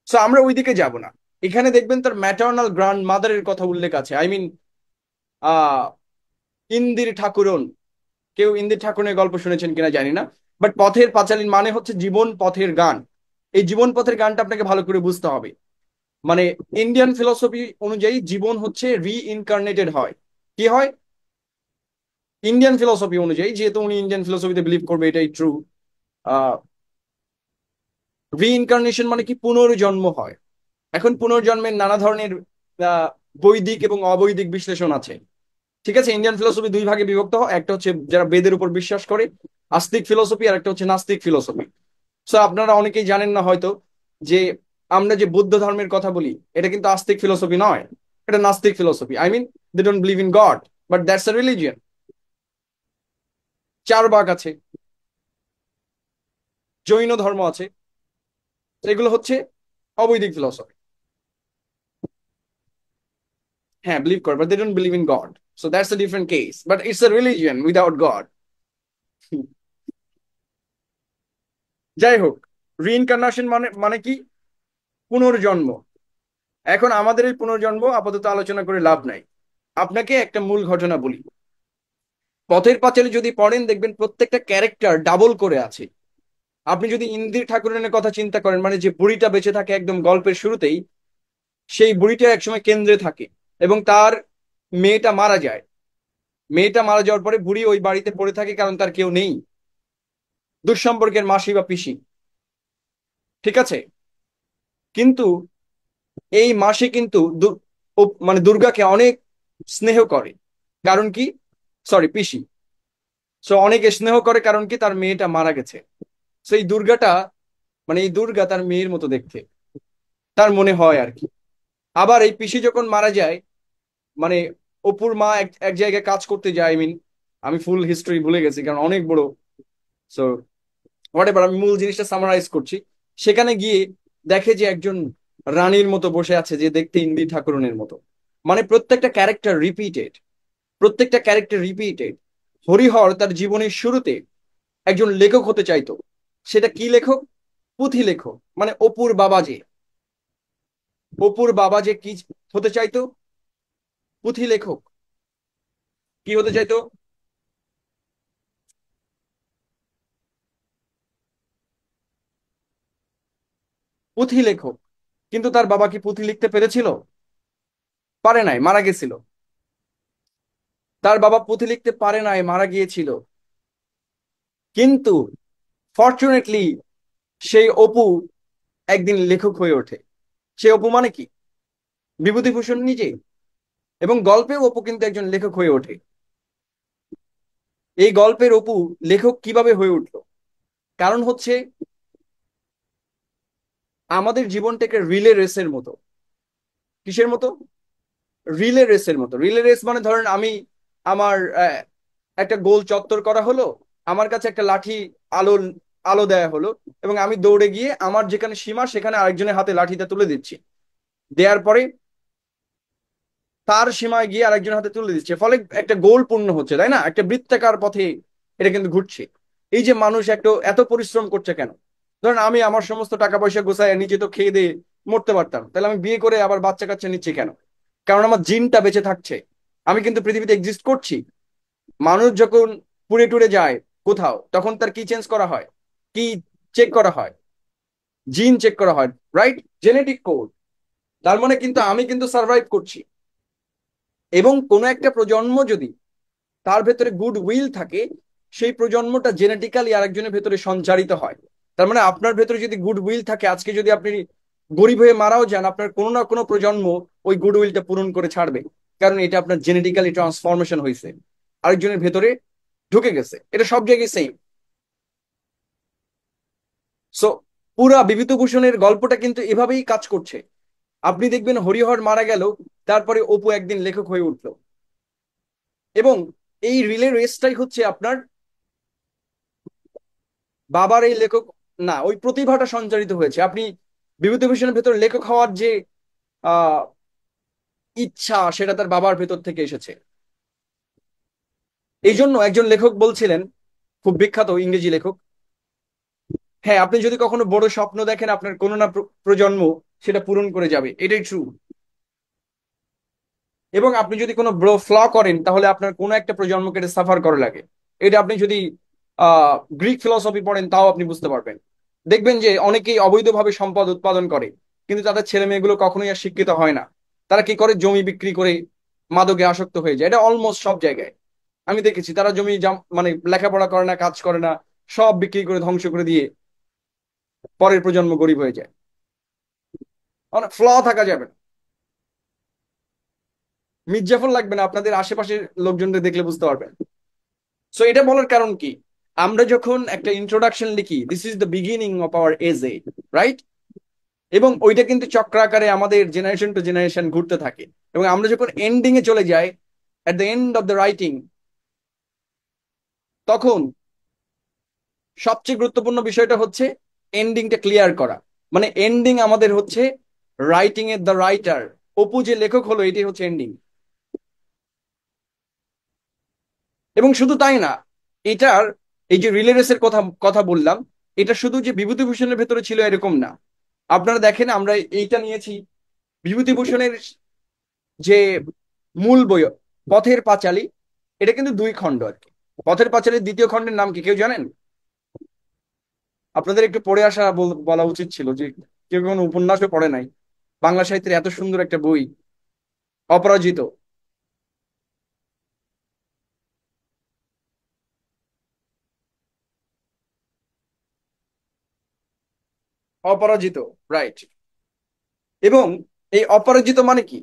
সো আমরা ওইদিকে যাব না। এখানে দেখবেন তার ম্যাটার্নাল গ্র্যান্ড মাদারের কথা উল্লেখ আছে। আই মিন আহ ইন্দির ঠাকুরন। কেউ ইন্দির ঠাকুরের গল্প শুনেছেন কিনা জানি না, বাট পথের পাঁচালীর মানে হচ্ছে জীবন পথের গান। এই জীবন পথের গানটা আপনাকে ভালো করে বুঝতে হবে। মানে ইন্ডিয়ান ফিলোসফি অনুযায়ী জীবন হচ্ছে রিইনকার্নেটেড হয়। কি হয়? ইন্ডিয়ান ফিলোসফি অনুযায়ী, যেহেতু উনি ইন্ডিয়ান ফিলোসফিতে বিলিভ করবে, এটাই ট্রু। আহ রিইনকার্নেশন মানে কি? পুনর্জন্ম হয়। এখন পুনর্জন্মের নানা ধরনের আহ, বৈদিক এবং অবৈদিক বিশ্লেষণ আছে। ঠিক আছে, ইন্ডিয়ান ফিলোসফি দুই ভাগে বিভক্ত হয়, একটা হচ্ছে যারা বেদের উপর বিশ্বাস করে, আস্তিক ফিলোসফি, আর একটা হচ্ছে নাস্তিক ফিলোসফি। সো আপনারা অনেকেই জানেন না হয়তো যে আমরা যে বৌদ্ধ ধর্মের কথা বলি, এটা কিন্তু আস্তিক ফিলোসফি নয়, এটা নাস্তিক philosophy. I mean they don't believe in God, but that's a religion. চার বাগ আছে, জৈন ধর্ম আছে, এগুলো হচ্ছে অবৈদিক ফিলোসফি। হ্যাঁ, বিলিভ করে, but they don't believe in God. So that's a different case, but it's a religion without God. যাই হোক, রিইনকার্নেশন মানে মানে কি? পুনর্জন্ম। এখন আমাদের এই পুনর্জন্ম আপাতত আলোচনা করে লাভ নাই। আপনাকে একটা মূল ঘটনা বলি। পথের পাঁচালী যদি পড়েন, দেখবেন প্রত্যেকটা ক্যারেক্টার ডাবল করে আছে। আপনি যদি ইন্দির ঠাকুরনের কথা চিন্তা করেন, মানে যে বুড়িটা বেঁচে থাকে একদম গল্পের শুরুতেই, সেই বুড়িটা একসময় কেন্দ্রে থাকে এবং তার মেয়েটা মারা যায়। মেয়েটা মারা যাওয়ার পরে বুড়ি ওই বাড়িতে পড়ে থাকে, কারণ তার কেউ নেই, দুঃসম্পর্কের মাসি বা পিসি। ঠিক আছে, কিন্তু এই মাসি কিন্তু মানে দুর্গাকে অনেক স্নেহ করে। কারণ কি? সরি, পিসি। সো অনেক স্নেহ করে, কারণ কি? তার মেয়েটা মারা গেছে। সো এই দুর্গাটা, মানে এই দুর্গা তার মেয়ের মতো দেখতে, তার মনে হয় আর কি। আবার এই পিসি যখন মারা যায়, মানে অপুর মা এক এক জায়গায় কাজ করতে যায়। আই মিন আমি ফুল হিস্ট্রি ভুলে গেছি, কারণ অনেক বড়। সো হোয়াট এভার, আমি মূল জিনিসটা সামারাইজ করছি। সেখানে গিয়ে দেখে যে একজন রানীর মতো বসে আছে, যে দেখতে ইন্দি ঠাকুরনের মতো। মানে প্রত্যেকটা ক্যারেক্টার রিপিটেড, প্রত্যেকটা ক্যারেক্টার রিপিটেড। হরিহর তার জীবনের শুরুতে একজন লেখক হতে চাইতো। সেটা কি লেখক? পুঁথি লেখক। মানে অপুর বাবা যে কি হতে চাইতো? পুঁথি লেখক। কি হতে চাইতো? পুঁথি লেখক। কিন্তু তার বাবা কি পুঁথি লিখতে পেরেছিল? পারে নাই, মারা গেছিল। তার বাবা পুঁথি লিখতে পারে নাই, মারা গিয়েছিল। কিন্তু ফর্চুনেটলি সেই অপু একদিন লেখক হয়ে ওঠে। সেই অপু মানে কি? বিভূতিভূষণ নিজে। এবং গল্পেও অপু কিন্তু একজন লেখক হয়ে ওঠে। এই গল্পের অপু লেখক কিভাবে হয়ে উঠলো? কারণ হচ্ছে আমাদের জীবনটাকে রিলে রেসের মতো। কিসের মতো? রিলে রেসের মতো। রিলে রেস মানে ধরেন আমি, আমার একটা গোল চত্বর করা হলো, আমার কাছে একটা লাঠি, আলো আলো দেয়া হলো, এবং আমি দৌড়ে গিয়ে আমার যেখানে সীমা সেখানে আরেকজনের হাতে লাঠিটা তুলে দিচ্ছি। দেওয়ার পরে তার সীমায় গিয়ে আরেকজনের হাতে তুলে দিচ্ছে, ফলে একটা গোল পূর্ণ হচ্ছে, তাই না? একটা বৃত্তাকার পথে এটা কিন্তু ঘুরছে। এই যে মানুষ একটু এত পরিশ্রম করছে কেন? ধরেন আমি আমার সমস্ত টাকা পয়সা গোছায় নিজে তো খেয়ে দিয়ে মরতে পারতাম, তাহলে আমি বিয়ে করে আবার বাচ্চা কাচ্চা নিচ্ছি কেন? কারণ আমার জিনটা বেঁচে থাকছে। আমি কিন্তু পৃথিবীতে এক্সিস্ট করছি। মানুষ যখন পুড়ে টুরে যায় কোথাও, তখন তার কি চেঞ্জ করা হয়, কি চেক করা হয়? জিন চেক করা হয়, রাইট? Genetic code. তার মানে কিন্তু আমি কিন্তু সার্ভাইভ করছি। এবং কোনো একটা প্রজন্ম যদি তার ভেতরে গুড উইল থাকে, সেই প্রজন্মটা জেনেটিক্যালি আরেকজনের ভেতরে সঞ্চারিত হয়। তার মানে আপনার ভেতরে যদি গুড উইল থাকে, আজকে যদি আপনি গরিব হয়ে মারাও যান, আপনার কোনো না কোনো প্রজন্ম ওই গুড উইলটা পূরণ করে ছাড়বে। কারণ এটা আপনার জেনেটিক্যালি ট্রান্সফরমেশন হয়েছে, আরেকজনের ভেতরে ঢুকে গেছে। এটা সব জায়গায় সেম। সো পুরা বিভূতিভূষণের গল্পটা কিন্তু এভাবেই কাজ করছে। আপনি দেখবেন হরিহর মারা গেল, তারপরে অপু একদিন লেখক হয়ে উঠলো। এবং এই রিলে রেসটাই হচ্ছে আপনার বাবার এই লেখক, না, ওই প্রতিভাটা সঞ্চারিত হয়েছে। আপনি বিভূতিভূষণের ভেতর লেখক হওয়ার যে আহ ইচ্ছা, সেটা তার বাবার ভেতর থেকে এসেছে। এই জন্য একজন লেখক বলছিলেন, খুব বিখ্যাত ইংরেজি লেখক, হ্যাঁ, আপনি যদি কখনো বড় স্বপ্ন দেখেন, আপনার কোনো না প্রজন্ম সেটা পূরণ করে যাবে, এটাই ট্রু। এবং আপনি যদি কোনো বড় ফ্ল করেন, তাহলে আপনার কোনো একটা প্রজন্মকে এটা সাফার করা লাগে। এটা আপনি যদি গ্রিক ফিলসফি পড়েন, তাও আপনি বুঝতে পারবেন। দেখবেন যে অনেকেই অবৈধভাবে সম্পদ উৎপাদন করে, কিন্তু তাদের ছেলে মেয়েগুলো কখনোই আর শিক্ষিত হয় না। তারা কি করে? জমি বিক্রি করে মাদকে আসক্ত হয়ে যায়। এটা অলমোস্ট সব জায়গায় আমি দেখেছি। তারা জমি মানে লেখাপড়া করে না, কাজ করে না, সব বিক্রি করে ধ্বংস করে দিয়ে পরের প্রজন্ম গরিব হয়ে যায়। অনেক ফ্ল থাকা যাবে না। মির্জাফর লাগবে না, আপনাদের আশেপাশের লোকজনদের দেখলে বুঝতে পারবেন। সো এটা বলার কারণ কি? আমরা যখন একটা ইন্ট্রোডাকশন লিখি, this is the beginning of our essay, right? এবং ওইটা কিন্তু চক্রাকারে আমাদের জেনারেশন টু জেনারেশন ঘুরতে থাকে। এবং আমরা যখন এন্ডিং এ চলে যাই, at the end of the writing, তখন সবচেয়ে গুরুত্বপূর্ণ বিষয়টা হচ্ছে এন্ডিংটা ক্লিয়ার করা। মানে এন্ডিং আমাদের হচ্ছে রাইটিং এর দ্য রাইটার। অপু যে লেখক হলো, এটাই হচ্ছে এন্ডিং। এবং শুধু তাই না, এটার এই যে রিলে রেসের কথা কথা বললাম, এটা শুধু যে বিভূতিভূষণের ভেতরে ছিল এরকম না। আপনারা দেখেন, আমরা এইটা নিয়েছি বিভূতিভূষণের যে মূল বই, পথের পাঁচালী। এটা কিন্তু দুই খণ্ড আর কি। পথের পাঁচালীর দ্বিতীয় খণ্ডের নাম কি কেউ জানেন? আপনাদের একটু পড়ে আসা বলা উচিত ছিল, যে কেউ কোনো উপন্যাসও পড়ে নাই। বাংলা সাহিত্যের এত সুন্দর একটা বই, অপরাজিত। অপরাজিত, রাইট। এবং এই অপরাজিত মানে কি?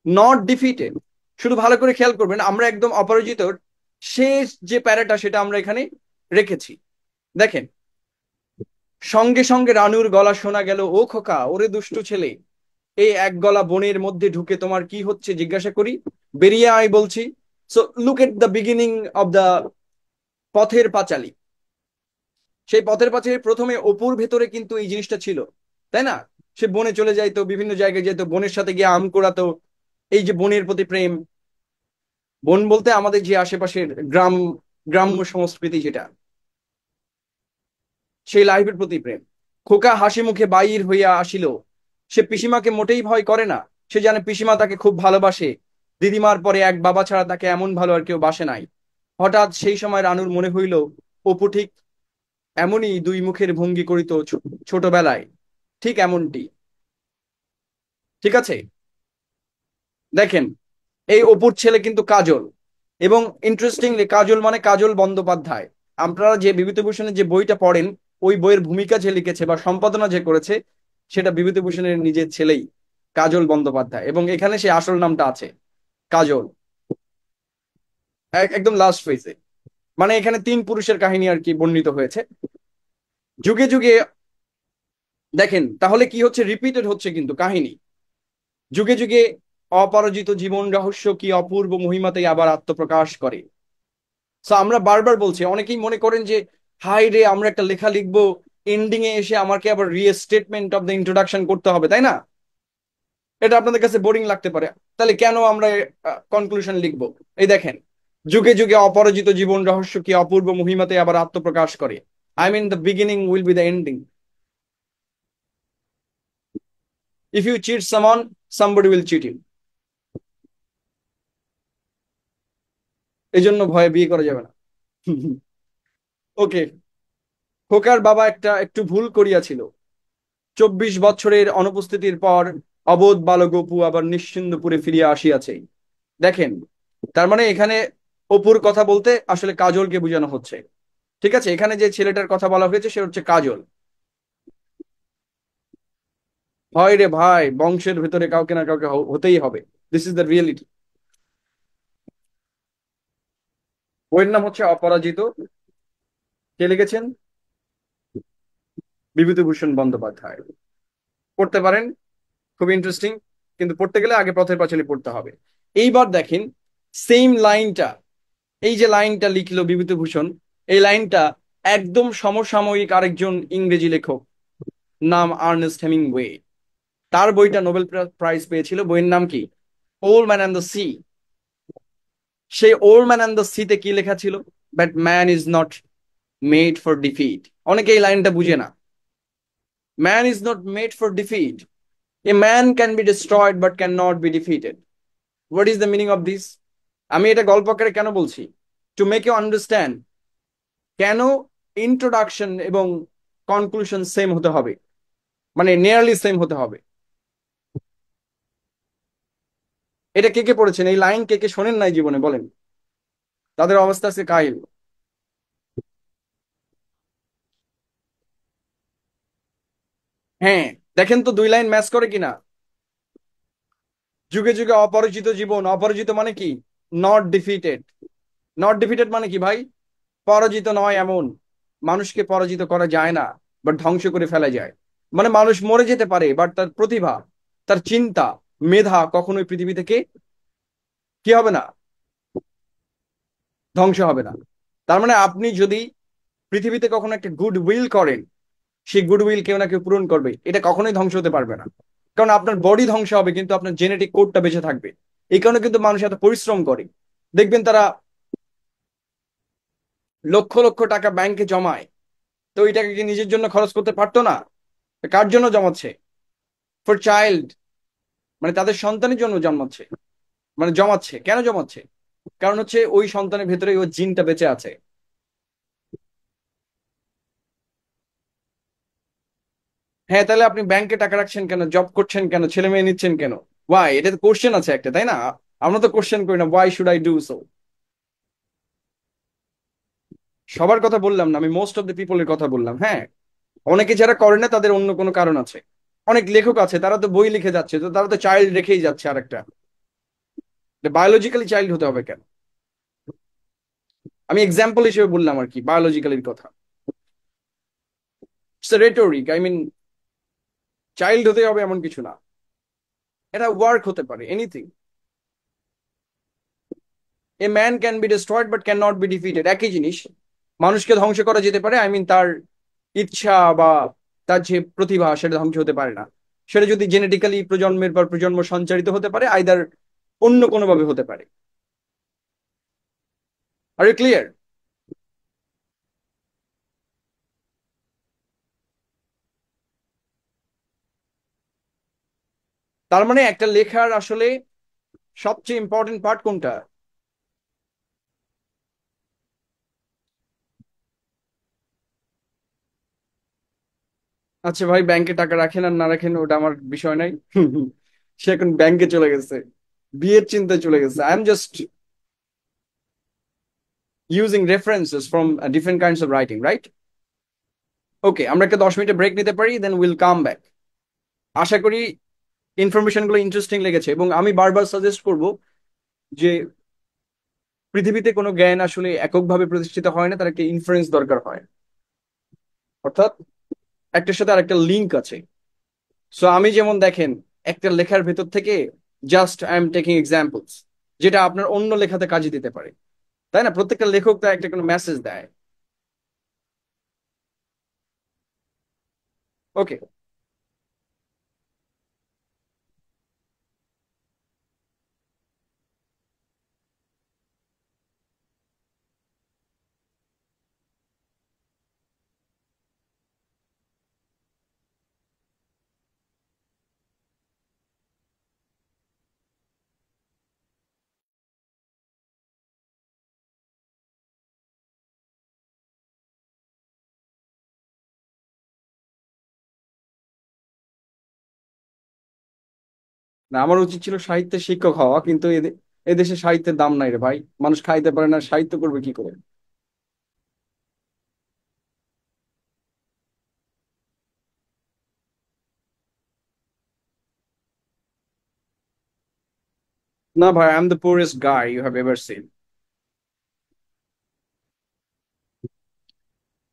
Not defeated. শুধু ভালো করে খেয়াল করবেন, আমরা একদম অপরাজিতর শেষ যে প্যারাটা, সেটা আমরা এখানে রেখেছি। দেখেন, সঙ্গে সঙ্গে রানুর গলা শোনা গেল, ও খোকা, ওরে দুষ্টু ছেলে, এই এক গলা বনের মধ্যে ঢুকে তোমার কি হচ্ছে জিজ্ঞাসা করি, বেরিয়ে আয় বলছি। So look at the beginning of the Pather Panchali. সেই পথের পাঁচালীর প্রথমে অপুর ভেতরে কিন্তু এই জিনিসটা ছিল, তাই না? সে বনে চলে যাইতো, বিভিন্ন জায়গায় যেত, বনের সাথে গিয়ে আম কুড়াতো। এই যে বনের প্রতি প্রেম, বন বলতে আমাদের যে আশেপাশের গ্রাম্য সংস্কৃতি যেটা, সেই লাইফের প্রতি প্রেম। খোকা হাসি মুখে বাইর হইয়া আসিল। সে পিসিমাকে মোটেই ভয় করে না। সে জানে পিসিমা তাকে খুব ভালোবাসে। দিদিমার পরে এক বাবা ছাড়া তাকে এমন ভালো আর কেউ বাসে নাই। হঠাৎ সেই সময় রানুর মনে হইল, অপু ঠিক এমনই দুই মুখের ভঙ্গি করিত ছোটবেলায়, ঠিক এমনটি। ঠিক আছে? দেখেন, এই অপুর ছেলে কিন্তু কাজল। এবং ইন্টারেস্টিংলি, কাজল মানে কাজল বন্দ্যোপাধ্যায়। আপনারা যে বিভূতিভূষণের যে বইটা পড়েন, ওই বইয়ের ভূমিকা যে লিখেছে বা সম্পাদনা যে করেছে, সেটা বিভূতিভূষণের নিজের ছেলেই, কাজল বন্দ্যোপাধ্যায়। এবং এখানে সে আসল নামটা আছে, কাজল, একদম লাস্ট ফেজে। মানে এখানে তিন পুরুষের কাহিনী আর কি বর্ণিত হয়েছে যুগে যুগে। দেখেন তাহলে কি হচ্ছে, রিপিটেড হচ্ছে কিন্তু কাহিনী যুগে যুগে। অপরাজিত জীবন রহস্য কি অপূর্ব মহিমাতেই আবার আত্মপ্রকাশ করে। সো আমরা বারবার বলছি, অনেকেই মনে করেন যে হাই রে, আমরা একটা লেখা লিখবো, এন্ডিং এ এসে আমাকে আবার রিস্টেটমেন্ট অফ দ্য ইন্ট্রোডাকশন করতে হবে, তাই না? এটা আপনাদের কাছে বোরিং লাগতে পারে। তাহলে কেন আমরা কনক্লুশন লিখবো? এই দেখেন, যুগে যুগে অপরাজিত জীবন রহস্য কি অপূর্ব মহিমাতে আবার আত্মপ্রকাশ করে। I mean the beginning will be the ending. If you cheat someone, somebody will cheat you. এই জন্য ভয়ে বিয়ে করা যাবে না। ওকে। খোকার বাবা একটু ভুল করিয়াছিল। 24 বছরের অনুপস্থিতির পর অবোধ বালক অপু আবার নিশ্চিন্দপুরে ফিরিয়া আসিয়াছে। দেখেন, তার মানে এখানে অপুর কথা বলতে আসলে কাজলকে বোঝানো হচ্ছে। ঠিক আছে, এখানে যে ছেলেটার কথা বলা হয়েছে সে হচ্ছে কাজল। হয় রে ভাই, বংশের ভেতরে কাউকে না কাউকে হতেই হবে। This is the reality. বইয়ের নাম হচ্ছে অপরাজিত। কে লিখেছেন? বিভূতিভূষণ বন্দ্যোপাধ্যায়। পড়তে পারেন, খুব ইন্টারেস্টিং। কিন্তু পড়তে গেলে আগে পথের পাঁচালী পড়তে হবে। এইবার দেখেন, সেম লাইনটা, এই যে লাইনটা লিখলো বিভূতিভূষণ, এই লাইনটা একদম সমসাময়িক আরেকজন ইংরেজি লেখক, নাম আর্নেস্ট হেমিংওয়ে। তার বইটা নোবেল প্রাইজ পেয়েছিল। বইয়ের নাম কি? Old man and the sea. সেই ওল্ড ম্যান অ্যান্ড দ্য সিতে কি লেখা ছিল? But man is not made for defeat. অনেকে এই লাইনটা বুঝে না। Man is not made for defeat, A man can be destroyed but can not be defeated. What is the meaning of this? আমি এটা গল্প আকারে কেন বলছি? টু মেক ইউ আন্ডারস্ট্যান্ড কেন ইন্ট্রোডাকশন এবং কনক্লুশন সেম হতে হবে, মানে নিয়ারলি সেম হতে হবে। এটা কে কে পড়েছেন? এই লাইন কে কে শোনেন নাই জীবনে বলেন? তাদের অবস্থা আছে কাহিল। হ্যাঁ, দেখেন তো দুই লাইন ম্যাচ করে কিনা। যুগে যুগে অপরিচিত জীবন, অপরিচিত মানে কি? Not defeated. নট ডিফিটেড মানে কি ভাই? পরাজিত নয় এমন। মানুষকে পরাজিত করা যায় না, বাট ধ্বংস করে ফেলা যায়। মানে মানুষ মরে যেতে পারে, বাট তার প্রতিভা, তার চিন্তা, মেধা কখনোই পৃথিবী থেকে কি হবে না? ধ্বংস হবে না। তার মানে আপনি যদি পৃথিবীতে কখনো একটা গুড উইল করেন, সেই গুড উইল কেউ না কেউ পূরণ করবে, এটা কখনোই ধ্বংস হতে পারবে না। কারণ আপনার বডি ধ্বংস হবে কিন্তু আপনার জেনেটিক কোডটা বেঁচে থাকবে। এই কারণে কিন্তু মানুষ এত পরিশ্রম করে। দেখবেন তারা লক্ষ লক্ষ টাকা ব্যাংকে জমায়, তো ওই টাকা কি নিজের জন্য খরচ করতে পারতো না? কার জন্য জমাচ্ছে? ফর চাইল্ড, মানে তাদের সন্তানের জন্য জন্মাচ্ছে, মানে জমাচ্ছে। কেন জমাচ্ছে? কারণ হচ্ছে ওই সন্তানের ভেতরে ওই জিনটা বেঁচে আছে। হ্যাঁ, তাহলে আপনি ব্যাংকে টাকা রাখছেন কেন? জব করছেন কেন? ছেলে মেয়ে নিচ্ছেন কেন? ওয়াই? এটা তো কোশ্চেন আছে একটা, তাই না? আমরা তো কোশ্চেন করি না, why should I do so. সবার কথা বললাম না, আমি মোস্ট অফ দ্য পিপলের কথা বললাম। হ্যাঁ, অনেকে যারা করে না তাদের অন্য কোনো কারণ আছে। অনেক লেখক আছে, তারা তো বই লিখে যাচ্ছে, তো তারা তো চাইল্ড রেখেই যাচ্ছে আরেকটা। বায়োলজিক্যালি চাইল্ড হতে হবে কেন? আমি এক্সাম্পল হিসেবে বললাম আর কি, বায়োলজিক্যালির কথা। It's rhetoric, I mean, child হতে হবে এমন কিছু না। এটা ওয়ার্ক হতে পারে, anything. A man can be destroyed but can not be defeated, একই জিনিস। মানুষকে ধ্বংস করা যেতে পারে, আই মিন তার ইচ্ছা বা তার যে প্রতিভা সেটা ধ্বংস হতে পারে না। সেটা যদি জেনেটিক্যালি প্রজন্মের পর প্রজন্ম সঞ্চারিত হতে পারে, আইদার অন্য কোনো ভাবে হতে পারে। Are you clear? তার মানে একটা লেখার আসলে সবচেয়ে ইম্পর্টেন্ট পার্ট কোনটা? আচ্ছা ভাই, ব্যাংকে টাকা রাখেন আর না রাখেন ওটা আমার বিষয় নাই। সে এখন ব্যাংকে চলে গেছে, বিয়ের চিন্তায় চলে গেছে। I am just using references from different kinds of writing, right? Okay, আমরা একটা 10 মিনিটের ব্রেক নিতে পারি, দেন উইল কাম ব্যাক। আশা করি ইনফরমেশন গুলো ইন্টারেস্টিং লেগেছে, এবং আমি বারবার সাজেস্ট করব যে পৃথিবীতে কোনো জ্ঞান আসলে এককভাবে প্রতিষ্ঠিত হয় না, তার একটা ইনফারেন্স দরকার হয়। অর্থাৎ একটার সাথে আরেকটা লিঙ্ক আছে। সো আমি যেমন দেখেন, একটা লেখার ভেতর থেকে just I am taking examples, যেটা আপনার অন্য লেখাতে কাজে দিতে পারে। তাই না? প্রত্যেকটা লেখক তার একটা কোনো মেসেজ দেয়। ওকে। না, আমার উচিত ছিল সাহিত্যের শিক্ষক হওয়া, কিন্তু এদেশে সাহিত্যের দাম নাই রে ভাই। মানুষ খাইতে পারে না, সাহিত্য করবে কি করে? না ভাই, I am the poorest guy you have ever seen.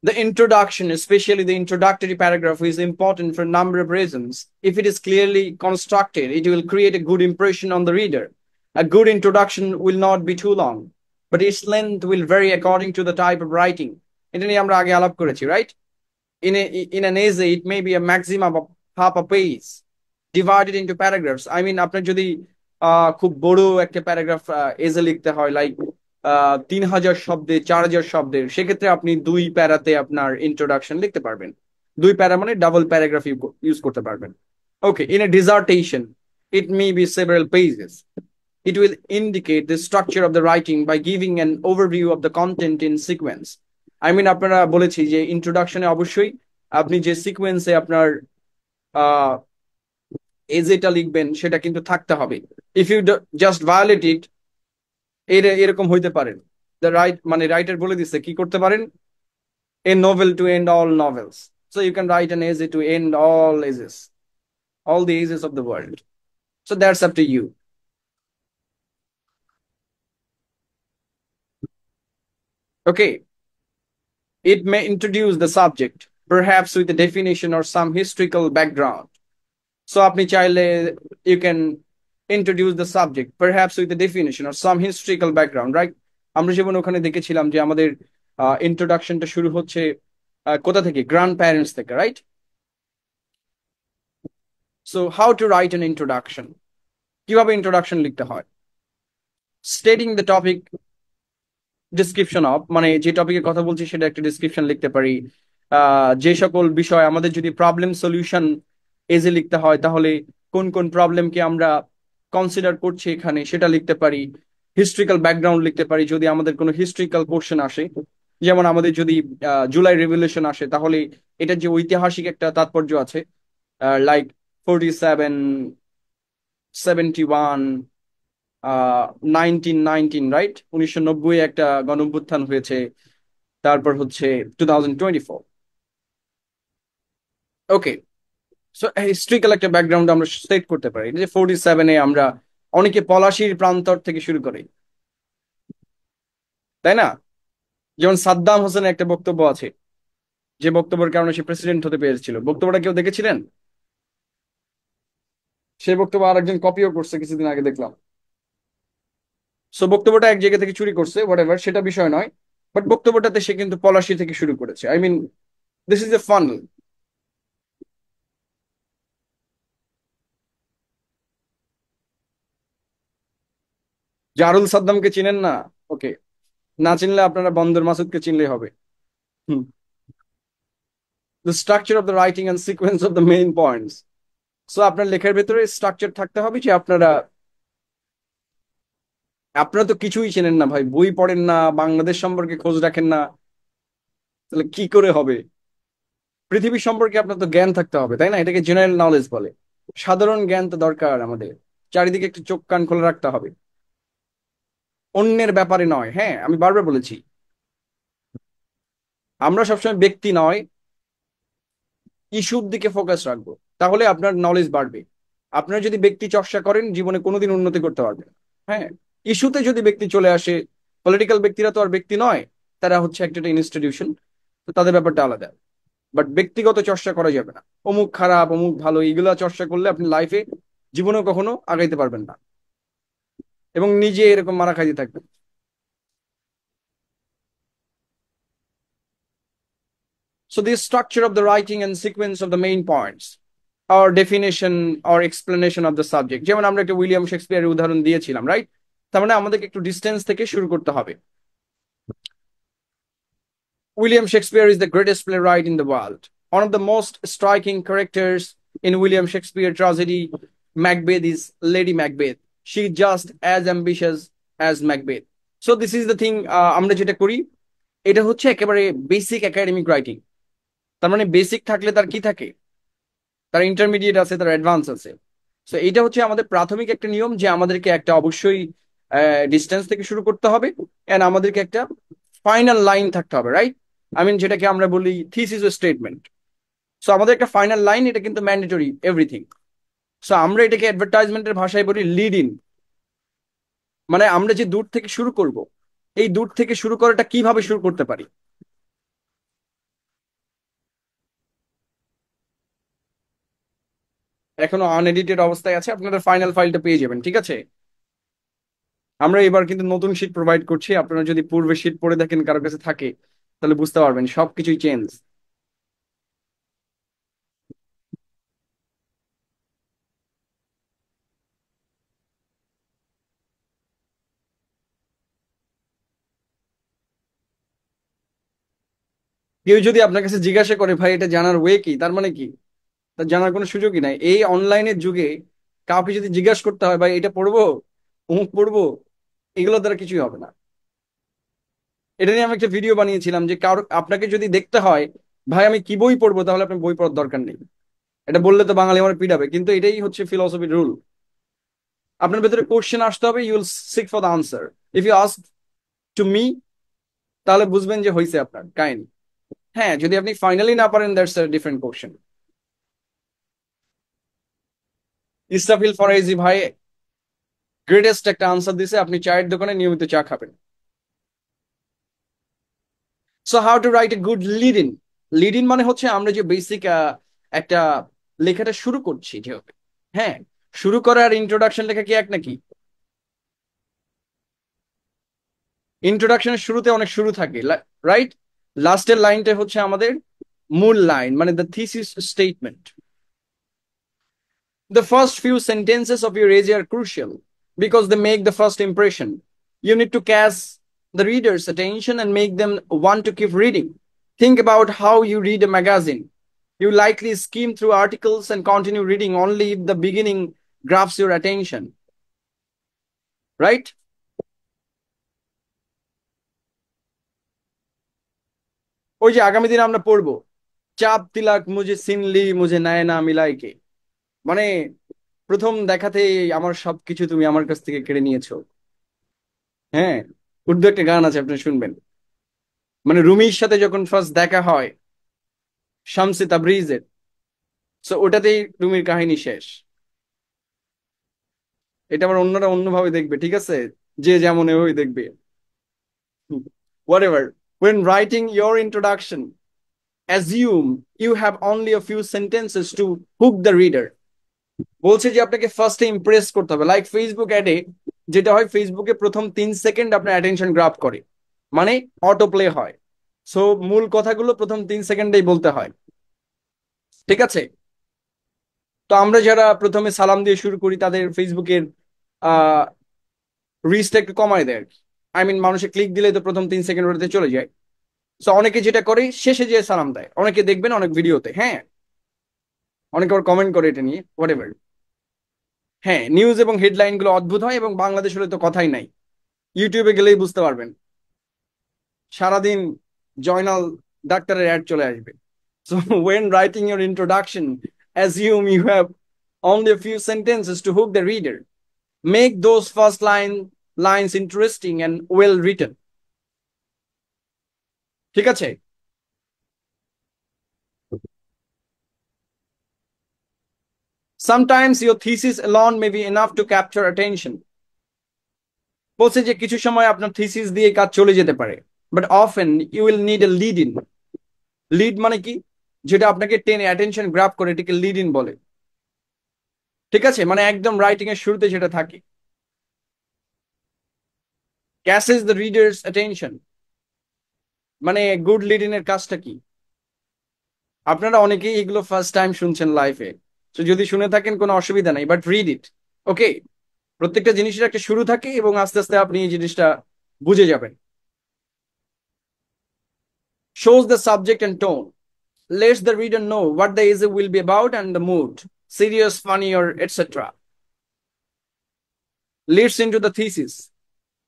The introduction, especially the introductory paragraph, is important for a number of reasons. If it is clearly constructed, it will create a good impression on the reader. A good introduction will not be too long, but its length will vary according to the type of writing. এটা নিয়ে আমরা আগে আলাপ করেছি, right? In an essay, it may be a maximum of half a page divided into paragraphs. I mean, আপনার যদি খুব বড় একটা প্যারাগ্রাফ এজে লিখতে হয়, লাইক 3000 শব্দে, 4000 শব্দের, সেক্ষেত্রে আপনি দুই প্যারাতে আপনার ইন্ট্রোডাকশন লিখতে পারবেন। দুই প্যারা মানে ডাবল প্যারাগ্রাফ ইউজ করতে পারবেন। Okay, in a dissertation it may be several pages. It will indicate the structure of the writing by giving an overview of the content in sequence. I mean, আপনারা বলেছি যে ইন্ট্রোডাকশনে অবশ্যই আপনি যে সিকোয়েন্সে আপনার আহ এজেটা লিখবেন সেটা কিন্তু থাকতে হবে। ইফ ইউ জাস্ট ভায়োলেট ইট, এরকম হইতে পারে। দ্য রাইট মানে রাইটার বলে দিচ্ছে কি করতে পারেন, a novel to end all novels, so you can write an essay to end all essays, all the ages of the world. So that's up to you. Okay, it may introduce the subject, perhaps with a definition or some historical background. So আপনি চাইলে you can introduce the subject, perhaps with a definition or some historical background, right? আমরা যেমন ওখানে দেখেছিলাম যে আমাদের ইন্ট্রোডাকশনটা শুরু হচ্ছে কোথা থেকে, গ্র্যান্ড প্যারেন্টস থেকে, right? So how to write an introduction, কিভাবে ইন্ট্রোডাকশন লিখতে হয়? Stating the topic, description of, মানে যে টপিকের কথা বলছি সেটা একটা ডিসক্রিপশন লিখতে পারি। যে সকল বিষয় আমাদের যদি প্রবলেম সলিউশন এজে লিখতে হয়, তাহলে কোন কোন প্রবলেমকে আমরা কনসিডার করছি এখানে সেটা লিখতে পারি। হিস্ট্রিক্যাল ব্যাকগ্রাউন্ড লিখতে পারি যদি আমাদের কোনো হিস্ট্রিক্যাল কোশ্চেন আসে। যেমন আমাদের যদি জুলাই রেভলিউশন আসে, তাহলে এটার যে ঐতিহাসিক একটা তাৎপর্য আছে, লাইক 47, 71, 1919, রাইট? 1990 একটা গণ অভ্যুত্থান হয়েছে, তারপর হচ্ছে 2024। ওকে, সো হিস্ট্রিক্যাল একটা ব্যাকগ্রাউন্ড আমরা সেট করতে পারি যে 47-এ আমরা অনেকে পলাশির প্রান্তর থেকে শুরু করি, তাই না? যেমন সাদ্দাম হোসেনের একটা বক্তব্য আছে, যে বক্তব্যের কারণে সে প্রেসিডেন্ট হতে পেরেছিল। বক্তব্যটা কেউ দেখেছিলেন? সেই বক্তব্য আরেকজন কপিও করছে কিছুদিন আগে দেখলাম। সো বক্তব্যটা এক জায়গা থেকে চুরি করছে, হোয়াট এভার, সেটা বিষয় নয়। বাট বক্তব্যটাতে সে কিন্তু পলাশি থেকে শুরু করেছে। I mean, this is a fun. জারুল সাদ্দামকে চিনেন না? ওকে, না চিনলে আপনারা বন্দর মাসুদকে চিনলেই হবে। Hmm. The structure of the writing and sequence of the main points. So আপনার লেখার ভেতরে স্ট্রাকচার থাকতে হবে যে আপনারা আপনারা তো কিছুই চেনেন না ভাই, বই পড়েন না, বাংলাদেশ সম্পর্কে খোঁজ রাখেন না, তাহলে কি করে হবে? পৃথিবী সম্পর্কে আপনার তো জ্ঞান থাকতে হবে, তাই না? এটাকে জেনারেল নলেজ বলে। সাধারণ জ্ঞান তো দরকার আমাদের। চারিদিকে একটু চোখ কান খোলা রাখতে হবে, অন্যের ব্যাপারে নয়। হ্যাঁ, আমি বারবার বলেছি, আমরা সবসময় ব্যক্তি নয়, ইস্যুর দিকে ফোকাস রাখবো, তাহলে আপনার নলেজ বাড়বে। আপনার যদি ব্যক্তি চর্চা করেন, জীবনে কোনোদিন উন্নতি করতে পারবেন না। হ্যাঁ, ইস্যুতে যদি ব্যক্তি চলে আসে, পলিটিক্যাল ব্যক্তিরা তো আর ব্যক্তি নয়, তারা হচ্ছে একটা ইনস্টিটিউশন, তো তাদের ব্যাপারটা আলাদা। বাট ব্যক্তিগত চর্চা করা যাবে না, অমুক খারাপ অমুক ভালো এইগুলা চর্চা করলে আপনি লাইফে জীবনেও কখনো আগাইতে পারবেন না, এবং নিজে এরকম মারা খাইতে থাকবেন। So the structure of the writing and sequence of the main points, or definition or explanation of the subject, যেমন আমরা একটা উইলিয়াম শেক্সপিয়ারের উদাহরণ দিয়েছিলাম, রাইট? তার মানে আমাদেরকে একটু ডিস্টেন্স থেকে শুরু করতে হবে। William Shakespeare is the greatest playwright in the world. One of the most striking characters in William Shakespeare tragedy Macbeth is Lady Macbeth. She just as ambitious as Macbeth. So this is the thing, আমরা যেটা করি এটা হচ্ছে একেবারে basic academic writing. তার মানে basic থাকলে তার কি থাকে, তার ইন্টারমিডিয়েট আছে, তার অ্যাডভান্স আছে। সো এইটা হচ্ছে আমাদের প্রাথমিক একটা নিয়ম যে আমাদেরকে একটা অবশ্যই ডিস্টেন্স থেকে শুরু করতে হবে, এন্ড আমাদেরকে একটা ফাইনাল লাইন থাকতে হবে, রাইট? আই মিন যেটাকে আমরা বলি থিসিস ও স্টেটমেন্ট। সো আমাদের একটা ফাইনাল লাইন, এটা কিন্তু ম্যান্ডেটরি এভরিথিং। সো আমরা এটাকে অ্যাডভার্টাইজমেন্টের ভাষায় বলি লিড ইন। মানে আমরা যে দূর থেকে শুরু করব, এই দূর থেকে শুরু করাটা কিভাবে শুরু করতে পারি। এখনো আনএডিটেড অবস্থায় আছে, আপনারা ফাইনাল ফাইলটা পেয়ে যাবেন, ঠিক আছে? আমরা এবার কিন্তু নতুন শীট প্রোভাইড করছি, আপনারা যদি পূর্বে শীট পড়ে দেখেন কারোর কাছে থাকে, তাহলে বুঝতে পারবেন সবকিছুই চেঞ্জ। কেউ যদি আপনার কাছে জিজ্ঞাসা করে ভাই এটা জানার ওয়ে কি, তার মানে কি? তার জানার কোনো সুযোগই নাই এই অনলাইনের যুগে। কাউকে যদি জিজ্ঞাসা করতে হয় ভাই এটা পড়বো, অমুক পড়বো, এগুলো দ্বারা কিছুই হবে না। এটা নিয়ে আমি একটা ভিডিও বানিয়েছিলাম যে কারো আপনাকে যদি দেখতে হয় ভাই আমি কি বই পড়বো, তাহলে আপনার বই পড়ার দরকার নেই। এটা বললে তো বাঙালি আমার পিটাবে, কিন্তু এটাই হচ্ছে ফিলসফির রুল। আপনার ভেতরে কোশ্চেন আসতে হবে, you will seek for the answer. If you ask to me, তাহলে বুঝবেন যে হয়েছে আপনার কাহিনী। হ্যাঁ, যদি আপনি ফাইনালি না পারেন, that's a different question. Israfil Faraizi ভাই গ্রেটেস্ট একটা আনসার দিছে, আপনি চায়ের দোকানে নিয়মিত চা খাবেন। So how to write a good lead in. Lead in মানে হচ্ছে আমরা যে বেসিক একটা লেখাটা শুরু করছি যেভাবে। হ্যাঁ, শুরু করা আর ইন্ট্রোডাকশন লেখা কি এক নাকি? ইন্ট্রোডাকশনের শুরুতে অনেক শুরু থাকে, রাইট? লাস্টের লাইনটা হচ্ছে আমাদের মূল লাইন, মানে the thesis statement. The first few sentences of your essay are crucial because they make the first impression. You need to catch the reader's attention and make them want to keep reading. Think about how you read a magazine. You likely skim through articles and continue reading only if the beginning grabs your attention, right? ওই যে আগামী দিনে আমরা পড়বো চাপ তিলাক মুঝে সিনলি মুঝে নয়না মিলাইকে, মানে প্রথম দেখাতেই আমার সবকিছু তুমি আমার কাছ থেকে কেড়ে নিয়েছো। হ্যাঁ, উর্দু একটা গান আছে, আপনি শুনবেন। মানে রুমির সাথে যখন ফার্স্ট দেখা হয় শামসে তাবরিজের, সো ওটাতেই রুমির কাহিনী শেষ। এটা আবার অন্যরা অন্যভাবে দেখবে, ঠিক আছে? যে যেমন এভাবে দেখবে। Whatever. When writing your introduction, assume you have only a few sentences to hook the reader. বলছে যে আপনাকে ফার্স্টে ইমপ্রেস করতে হবে, লাইক ফেসবুক অ্যাডে যেটা হয়, ফেসবুকে প্রথম 3 সেকেন্ড আপনার অ্যাটেনশন গ্রাব করে, মানে অটো প্লে হয়। সো মূল কথাগুলো প্রথম 3 সেকেন্ডেই বলতে হয়, ঠিক আছে? তো আমরা যারা প্রথমে সালাম দিয়ে শুরু করি, তাদের ফেসবুকের আহ রিচটা একটু কমায় দেয় আর কি। আই মিন মানুষে ক্লিক দিলে তো প্রথম 3 সেকেন্ড ওটাতে চলে যায়। তো অনেকে যেটা করে শেষে যেয়ে সালাম দেয়, অনেকে দেখবেন অনেক ভিডিওতে। হ্যাঁ, অনেকে আবার কমেন্ট করে এটা নিয়ে, হোয়াট এভার। হ্যাঁ, নিউজ এবং হেডলাইন গুলো অদ্ভুত হয়, এবং বাংলাদেশ হলে তো কথাই নাই। ইউটিউবে গেলেই বুঝতে পারবেন, সারাদিন জয়নাল ডাক্তারের অ্যাড চলে আসবে। So when writing your introduction, assume you have only a few sentences to hook the reader. Make those first lines interesting and well written. ঠিক আছে? Sometimes your thesis alone may be enough to capture attention. বলছে যে কিছু সময় আপনার thesis দিয়ে কাজ চলে যেতে পারে, but often you will need a lead in. Lead মানে কি? যেটা আপনাকে টেনে অ্যাটেনশন গ্রাব করে, এটাকে লিড ইন বলে। ঠিক আছে, মানে একদম রাইটিং এর শুরুতে যেটা থাকে, ক্যাচেস দ্য রিডার্স অ্যাটেনশন। মানে গুড লিড ইন এর কাজটা কি? আপনারা অনেকেই এগুলো ফার্স্ট টাইম শুনছেন লাইফে, তো যদি শুনে থাকেন কোনো অসুবিধা নাই, বাট রিড ইট। ওকে? প্রত্যেকটা জিনিসের একটা শুরু থাকে, এবং আস্তে আস্তে আপনি এই জিনিসটা বুঝে যাবেন। Shows the subject and tone. Lets the reader know what the essay will be about and the mood, serious, funny, or etc. Leads into the thesis.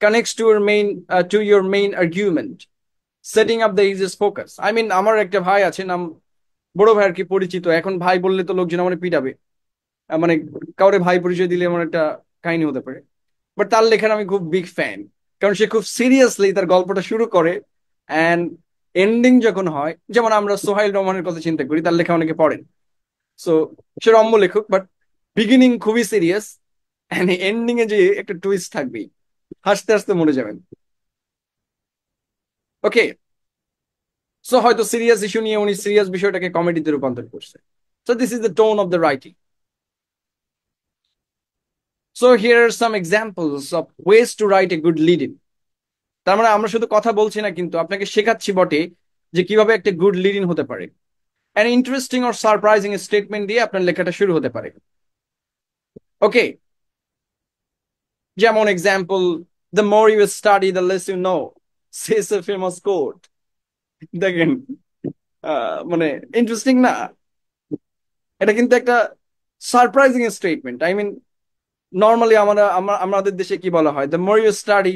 Connects to your main argument. Setting up the essay's focus. I mean, আমার একটা ভাই আছে, নাম বড় ভাই আর কি পরিচিত, এখন ভাই বললে তো লোকজন আমার পিটাবে। মানে কাউরে ভাই পরিচয় দিলে এমন একটা কাহিনী হতে পারে। বাট তার লেখার আমি খুব বিগ ফ্যান, কারণ সে খুব সিরিয়াসলি তার গল্পটা শুরু করে, অ্যান্ড এন্ডিং যখন হয়, যেমন আমরা সোহাইল রহমানের কথা চিন্তা করি, তার লেখা অনেকে পড়েন। সো সে রম্য লেখক, বাট বিগিনিং খুবই সিরিয়াস, এন্ড এন্ডিং এ যে একটা টুইস্ট থাকবেই, হাসতে হাসতে মরে যাবেন। ওকে, সো হয়তো সিরিয়াস ইস্যু নিয়ে উনি সিরিয়াস বিষয়টাকে কমেডিতে রূপান্তর করছে। So this is the tone of the writing. So here are some examples of ways to write a good lead in. তার মানে আমরা শুধু কথা বলছি না, কিন্তু আপনাকে শেখাচ্ছি বটে যে কিভাবে একটা গুড লিড ইন হতে পারে। An interesting or surprising statement দিয়ে আপনার লেখাটা শুরু হতে পারে। ওকে, যেমন example, the more you study the less you know, says a famous quote. দেখেন, মানে ইন্টারেস্টিং না? এটা কিন্তু একটা surprising statement. I mean, normally আমাদের দেশে কি বলা হয়, the more you study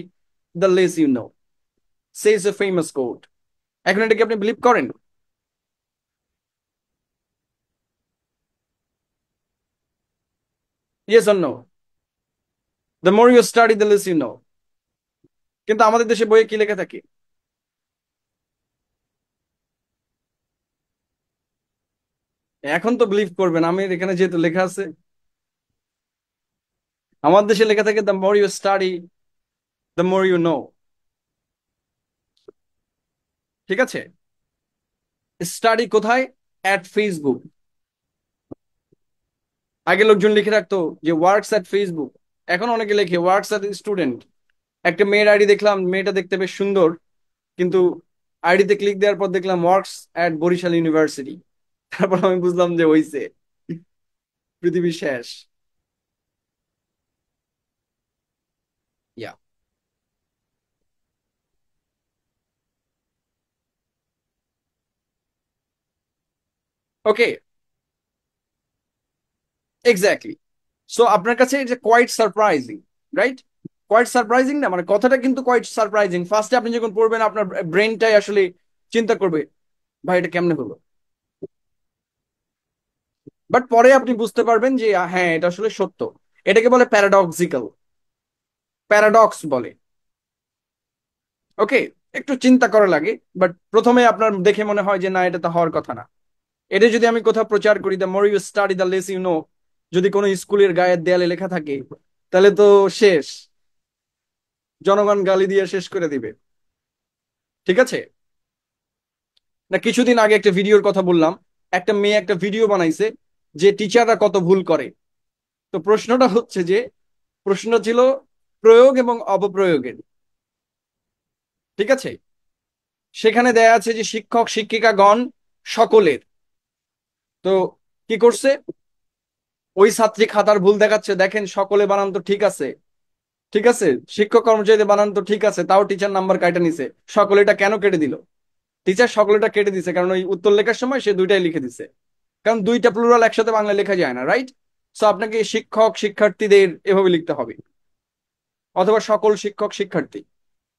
the less you know, says a famous quote. এখন এটা কি আপনি বিলিভ করেন? Yes or no? The more you study the less you know. কিন্তু আমাদের দেশে বইয়ে কি লেখা থাকে? এখন তো বিলিভ করবেন, আমি এখানে যেহেতু লেখা আছে, আমার দেশে লেখা থাকে the more you study the more you know. ঠিক আছে? স্টাডি কোথায়? At Facebook. আগে লোকজন লিখে রাখতো যে ওয়ার্কস অ্যাট ফেসবুক, এখন অনেকে লেখে ওয়ার্কস অ্যাট স্টুডেন্ট। একটা মেয়ের আইডি দেখলাম, মেয়েটা দেখতে বেশ সুন্দর, কিন্তু আইডিতে ক্লিক দেওয়ার পর দেখলাম ওয়ার্কস অ্যাট বরিশাল ইউনিভার্সিটি। তারপর আমি বুঝলাম যে হইছে, পৃথিবী শেষ। ইয়া। ওকে, এক্স্যাক্টলি। সো আপনার কাছে এটা quite surprising, right? Quite surprising না, মানে কথাটা কিন্তু কোয়াইট সারপ্রাইজিং। ফার্স্টে আপনি যখন পড়বেন, আপনার ব্রেনটাই আসলে চিন্তা করবে, ভাই এটা কেমনে হলো। বাট পরে আপনি বুঝতে পারবেন যে হ্যাঁ, এটা আসলে সত্য। এটাকে বলে প্যারাডক্সিক্যাল, প্যারাডক্স বলে। ওকে, একটু চিন্তা করা লাগে, বাট প্রথমে আপনার দেখে মনে হয় যে না, এটা তো হওয়ার কথা না। এটা যদি আমি কোথাও প্রচার করি, the more you study the less you know, যদি কোনো স্কুলের গায়ের দেয়ালে লেখা থাকে, তাহলে তো শেষ, জনগণ গালি দিয়ে শেষ করে দিবে। ঠিক আছে? না, কিছুদিন আগে একটা ভিডিওর কথা বললাম, একটা মেয়ে একটা ভিডিও বানাইছে যে টিচাররা কত ভুল করে। তো প্রশ্নটা হচ্ছে যে, প্রশ্ন ছিল প্রয়োগ এবং অপপ্রয়োগের। ঠিক আছে? সেখানে দেয়া আছে যে শিক্ষক শিক্ষিকাগণ সকলের। তো কি করছে, ওই ছাত্রী খাতার ভুল দেখাচ্ছে, দেখেন সকলে বানান তো ঠিক আছে। ঠিক আছে, শিক্ষক কর্মচারীদের বানান তো ঠিক আছে, তাও টিচার নাম্বার কাইটা নিছে। সকলেটা কেন কেটে দিল? টিচার সকলেটা কেটে দিছে কারণ ওই উত্তর লেখার সময় সে দুইটাই লিখে দিছে। কারণ দুইটা প্লুরাল একসাথে বাংলা লেখা যায় না, রাইট? সো আপনাকে শিক্ষক শিক্ষার্থীদের এভাবে লিখতে হবে, অথবা সকল শিক্ষক শিক্ষার্থী।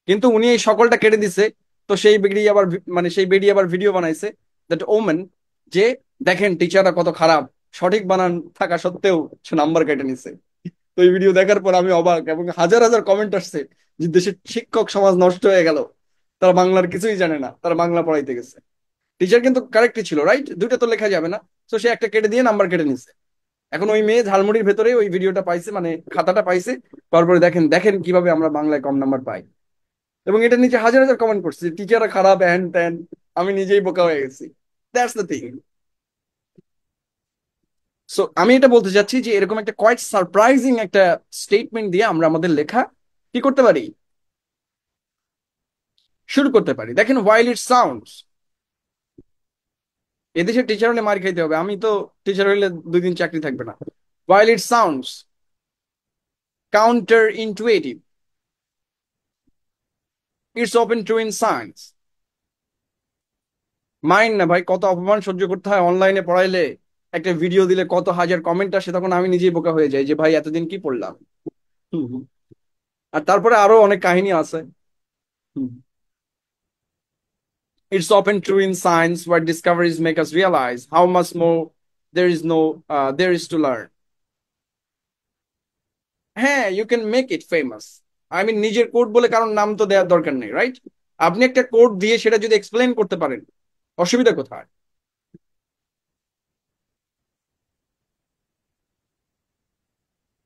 কিন্তু উনি এই সকলটা কেটে দিছে। তো সেই বেরিয়ে আবার মানে সেই বেরিয়ে আবার ভিডিও বানাইছে, দ্যাট ওমেন, যে দেখেন টিচাররা কত খারাপ, সঠিক বানান থাকা সত্ত্বেও সে নাম্বার কেটে নিছে। তো এই ভিডিও দেখার পর আমি অবাক, এবং হাজার হাজার কমেন্ট আসছে যে দেশের শিক্ষক সমাজ নষ্ট হয়ে গেল, তারা বাংলার কিছুই জানে না, তারা বাংলা পড়াইতে গেছে। টিচার কিন্তু কারেক্টই ছিল, রাইট? দুইটা তো লেখা যাবে না। তো সে একটা কেটে দিয়ে নাম্বার কেটে নিছে। এখন ওই মেয়ে ঝালমুড়ির ভেতরে ওই ভিডিওটা পাইছে, মানে খাতাটা পাইছে। তারপরে দেখেন দেখেন কিভাবে আমরা বাংলায় কম নাম্বার পাই। এবং এটা নিচে হাজার হাজার কমেন্ট করছে, টিচাররা খারাপ, হ্যান ত্যান। আমি নিজেই বোকা হয়ে গেছি। That's the thing. সো আমি এটা বলতে চাচ্ছি যে এরকম একটা কোয়াইট সারপ্রাইজিং একটা স্টেটমেন্ট দিয়ে আমরা আমাদের লেখা কি করতে পারি, শুরু করতে পারি। দেখেন, হোয়াইল ইট সাউন্ডস, এদেশে টিচার হলে মার খাইতে হবে, আমি তো টিচার হইলে 2 দিন চাকরি থাকবে না। While it sounds counter intuitive, it's open to in science. Mind না ভাই, কত অপমান সহ্য করতে হয় অনলাইনে পড়াইলে। একটা ভিডিও দিলে কত হাজার কমেন্ট আসে, তখন আমি নিজেই বোকা হয়ে যাই যে ভাই এতদিন কি পড়লাম। হুম, হুম। আর তারপরে আরো অনেক কাহিনী আছে। হুম। It's often true in science where discoveries make us realize how much more there is to learn. হ্যাঁ, you can make it famous. I mean নিজের কোড বলে কারণ নাম তো দেওয়ার দরকার নেই, রাইট? আপনি একটা কোড দিয়ে সেটা যদি এক্সপ্লেন করতে পারেন, অসুবিধা কোথায়?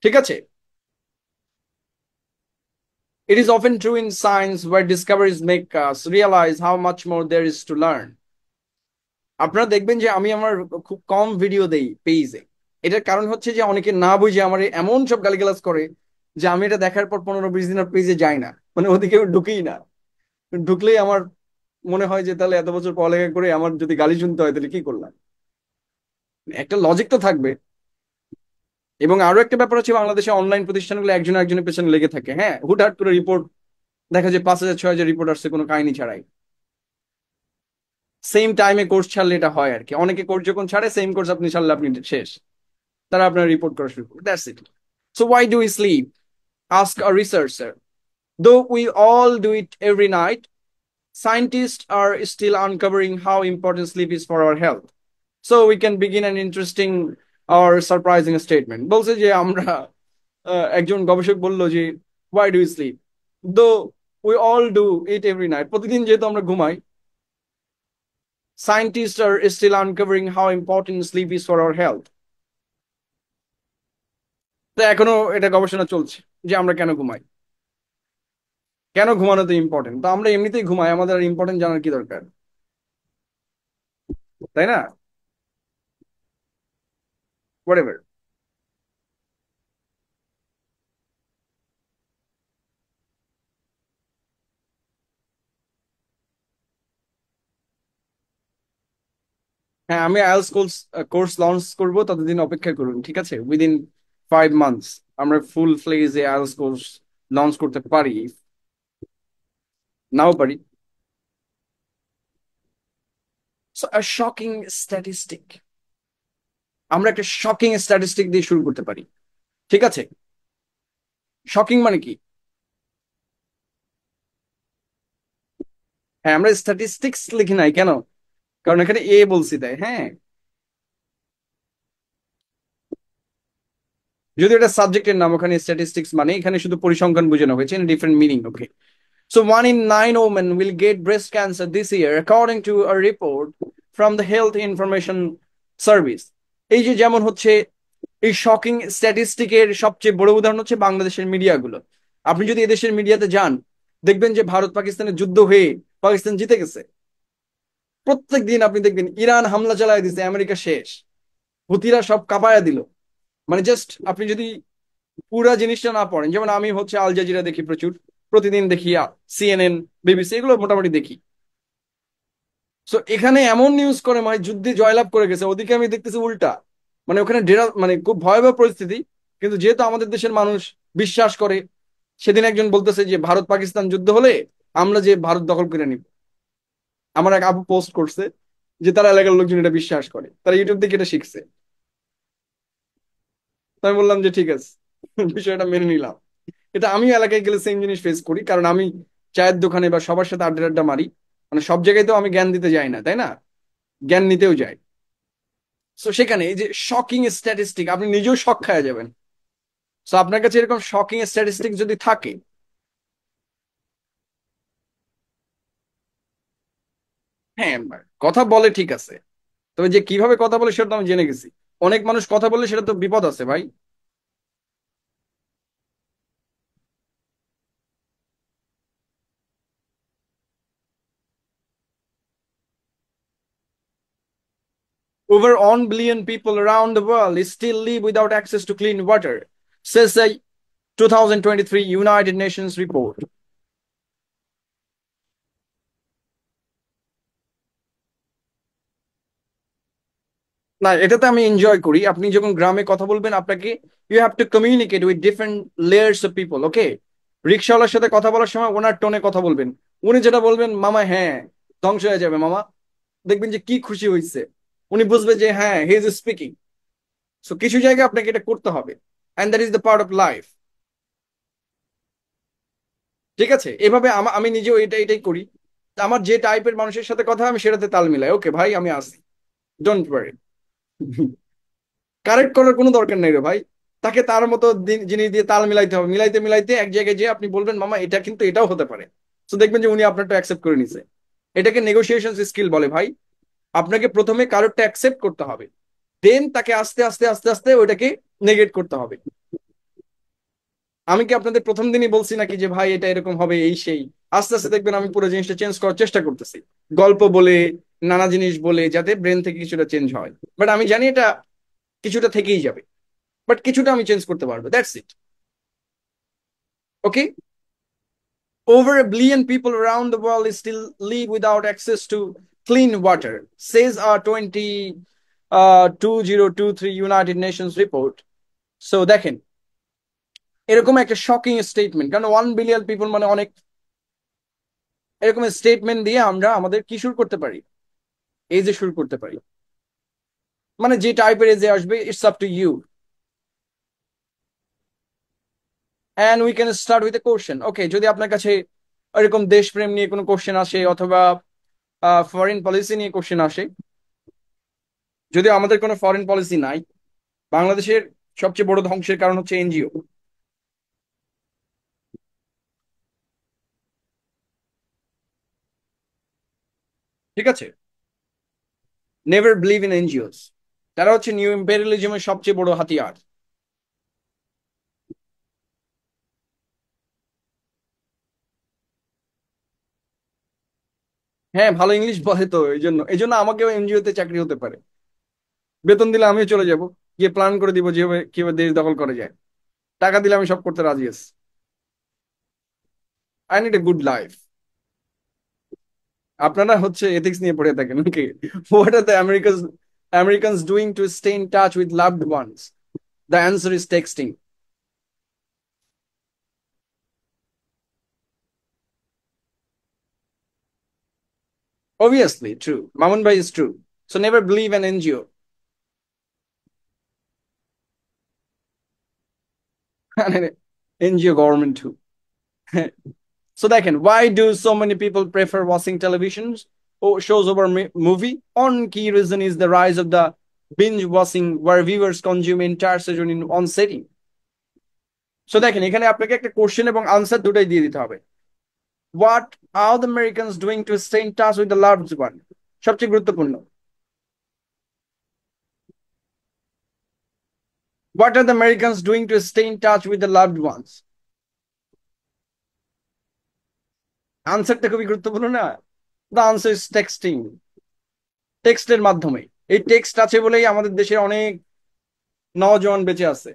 ঠিক আছে। It is often true in science where discoveries make us realize how much more there is to learn. আপনারা দেখবেন যে আমি আমার খুব কম ভিডিও দেই পেজে। এটার কারণ হচ্ছে যে অনেকে না বুঝে আমার এমন সব গালিগালাজ করে যে আমি এটা দেখার পর 15-20 দিন আর পেজে যাই না, মানে ওদিকে ঢুকেই না। ঢুকলেই আমার মনে হয় যে তাহলে এত বছর পড়ালেখা করে আমার যদি গালি শুনতে হয় তাহলে কি করলাম? একটা লজিক তো থাকবে। এবং আরো একটা ব্যাপার হচ্ছে বাংলাদেশে অনলাইন প্রতিষ্ঠানগুলো একজন একজনের পেছনে লেগে থাকে। হ্যাঁ, হুটহাট করে রিপোর্ট দেখা যায় 5,000 6,000 রিপোর্ট আসছে কোনো কাহিনী ছাড়াই। সেম টাইমে কোর্স ছাড়লে এটা হয় আর কি, অনেকে কোর্স যখন ছাড়ে সেম কোর্স আপনি ছাড়লে আপনি শেষ, তারা আপনার রিপোর্ট করা শুরু করবে, that's it. So why do we sleep, ask a researcher. Though we all do it every night, scientists are still uncovering how important sleep is for our health. So we can begin an interesting or surprising statement. বলছে যে আমরা একজন গবেষক বলল যে why do we sleep? Though we all do it every night. প্রতিদিন যেহেতু আমরা ঘুমাই, scientists are still uncovering how important sleep is for our health. তো এখনো এটা গবেষণা চলছে যে আমরা কেন ঘুমাই, কেন ঘুমানো তো ইম্পর্টেন্ট। তো আমরা এমনিতেই ঘুমাই, আমাদের আর ইম্পর্টেন্ট জানার কি দরকার, তাই না? হোয়াট। হ্যাঁ, আমি আইএলটিএস কোর্স কোর্স লঞ্চ করব, ততদিন অপেক্ষা করুন, ঠিক আছে? উইদিন 5 মান্থস আমরা ফুল ফ্লেজে আইএলটিএস কোর্স লঞ্চ করতে পারি, নাও পারি। সো আ শকিং স্ট্যাটিস্টিক, আমরা একটা শকিং স্ট্যাটিস্টিক দিয়ে শুরু করতে পারি, ঠিক আছে? শকিং মানে কি? হ্যাঁ, আমরা স্ট্যাটিস্টিক্স লিখি নাই কেন? কারণ এখানে এ বলছি তাই, হ্যাঁ। যদি এটা সাবজেক্টের নাম, ওখানে স্ট্যাটিস্টিক্স মানে এখানে শুধু পরিসংখ্যান বোঝানো হয়েছে, different meaning, okay? So 1 in 9 women will get breast cancer this year, according to a report from the Health Information Service. এই যে যেমন হচ্ছে এই শকিং স্ট্যাটিস্টিকের সবচেয়ে বড় উদাহরণ হচ্ছে বাংলাদেশের মিডিয়াগুলো। আপনি যদি এদেশের মিডিয়াতে যান, দেখবেন যে ভারত পাকিস্তানের যুদ্ধ হয়ে পাকিস্তান জিতে গেছে। প্রত্যেক দিন আপনি দেখবেন ইরান হামলা চালায় দিছে, আমেরিকা শেষ, হুতিরা সব কাঁপায়া দিল। মানে জাস্ট আপনি যদি পুরা জিনিসটা না পড়েন, যেমন আমি হচ্ছে আল জাজিরা দেখি প্রচুর, প্রতিদিন দেখি সিএনএন, বিবিসি, এগুলো মোটামুটি দেখি। সো এখানে এমন নিউজ করে মানে যুদ্ধে জয়লাভ করে গেছে, ওদিকে আমি দেখতেছি উল্টা। মানে ওখানে ডেরা, মানে খুব ভয়াবহ পরিস্থিতি। কিন্তু যেহেতু আমাদের দেশের মানুষ বিশ্বাস করে, সেদিন একজন বলতেছে যে ভারত পাকিস্তান যুদ্ধ হলে আমরা যে ভারত দখল করে নিব। আমার এক আপু পোস্ট করছে যে তারা এলাকার লোকজন এটা বিশ্বাস করে, তারা ইউটিউব থেকে এটা শিখছে। তো আমি বললাম যে ঠিক আছে, বিষয়টা মেনে নিলাম। এটা আমিও এলাকায় গেলে সেম জিনিস ফেস করি, কারণ আমি চায়ের দোকানে বা সবার সাথে আড্ডা আড্ডা মারি। মানে সব জায়গায় তো আমি জ্ঞান দিতে যাই না, তাই না? জ্ঞান নিতেও যাই। তো সেখানে এই যে শকিং স্ট্যাটিস্টিক, আপনি নিজেও শক খাওয়া যাবেন। তো আপনার কাছে এরকম শকিং স্ট্যাটিস্টিক যদি থাকে, হ্যাঁ, কথা বলে ঠিক আছে, তবে যে কিভাবে কথা বলে সেটা তো আমি জেনে গেছি। অনেক মানুষ কথা বললে সেটা তো বিপদ আছে ভাই। Over 1 billion people around the world still live without access to clean water, says the 2023 United Nations report. না, এটাতে আমি এনজয় করি। আপনি যখন গ্রামে কথা বলবেন, আপনাকে you have to communicate with different layers of people, okay? রিক্সাওয়ালার সাথে কথা বলার সময় ওনার টোনে কথা বলবেন। উনি যেটা বলবেন, মামা হ্যাঁ ধ্বংস হয়ে যাবে মামা, দেখবেন যে কি খুশি হয়েছে। উনি বুঝবে যে হ্যাঁ, হি ইজ স্পিকিং। সো কিছু জায়গায় আপনাকে এটা করতে হবে, and that is the part of life. ঠিক আছে, এভাবে আমি নিজেও এটাই করি। আমার যে টাইপের মানুষের সাথে কথা হয়, আমি সেটাতে তাল মিলাই, ওকে ভাই আমি আসি, ডোন্ট ওয়ারি। কারেক্ট করার কোনো দরকার নেই রে ভাই। তাকে তার মতো জিনিস দিয়ে তাল মিলাইতে হবে, মিলাইতে মিলাইতে এক জায়গায় যে আপনি বলবেন মামা এটা কিন্তু এটাও হতে পারে, তো দেখবেন যে উনি আপনারটা অ্যাকসেপ্ট করে নিছে। এটাকে নেগোসিয়েশন স্কিল বলে ভাই। আপনাকে প্রথমে কারোরটা অ্যাকসেপ্ট করতে হবে, দেন তাকে আস্তে আস্তে আস্তে আস্তে ওইটাকে নেগেট করতে হবে। আমি কি আপনাদের প্রথম দিনই বলছি নাকি যে ভাই এটা এরকম হবে এই সেই? আস্তে আস্তে দেখবেন আমি পুরো জিনিসটা চেঞ্জ করার চেষ্টা করতেছি, গল্প বলে, নানা জিনিস বলে, যাতে ব্রেন থেকে কিছুটা চেঞ্জ হয়। বাট আমি জানি এটা কিছুটা থেকেই যাবে, বাট কিছুটা আমি চেঞ্জ করতে পারবো, that's it. Okay, over a billion people around the world still live without access to clean water, says a 2023 United Nations report. So দেখেন, এরকম একটা শকিং স্টেটমেন্ট, কারণ 1 বিলিয়ন পিপল মানে অনেক। এরকম স্টেটমেন্ট দিয়ে আমরা আমাদের কি শুরু করতে পারি? এই যে শুরু করতে পারি, মানে যে টাইপের এজে আসবে, it's up to you. And we can start with a question. Okay, যদি আপনার কাছে এরকম দেশপ্রেম নিয়ে কোনো কোশ্চেন আসে, অথবা ফরেন পলিসি নিয়ে কোশ্চেন আসে, যদিও আমাদের কোনো ফরেন পলিসি নাই, বাংলাদেশের সবচেয়ে বড় ধ্বংসের কারণ হচ্ছে এনজিও। ঠিক আছে, নেভার বিলিভ ইন এনজিওস। তারা হচ্ছে নিউ ইম্পেরিয়ালিজমের সবচেয়ে বড় হাতিয়ার। হ্যাঁ, ভালো ইংলিশ বলে তো, এই জন্য আমাকেও এনজিও তে চাকরি হতে পারে। বেতন দিলে আমিও চলে যাব, গিয়ে প্ল্যান করে দিব যেভাবে কিভাবে দেশ দখল করা যায়। টাকা দিলে আমি সব করতে রাজি আছি। I need a good life. আপনারা হচ্ছে এথিক্স নিয়ে পড়ে থাকেন okay. What are the Americans doing to stay in touch with loved ones? The answer is texting. Obviously true, Mamun bhai is true. So never believe an NGO. NGO government too. So দেখেন, why do so many people prefer watching televisions or shows over movie? One key reason is the rise of the binge watching, where viewers consume entire season in one setting. So দেখেন, এখানে আপনাকে একটা question এবং answer দুটাই দিয়ে দিতে হবে। What are the Americans doing to stay in touch with the loved one? সবচেয়ে গুরুত্বপূর্ণ, what are the Americans doing to stay in touch with the loved ones? আনসারটা খুবই গুরুত্বপূর্ণ না? The answer is texting. টেক্সটের মাধ্যমে। এই টেক্সট আছে বলেই আমাদের দেশে অনেক নওজোয়ান বেঁচে আছে।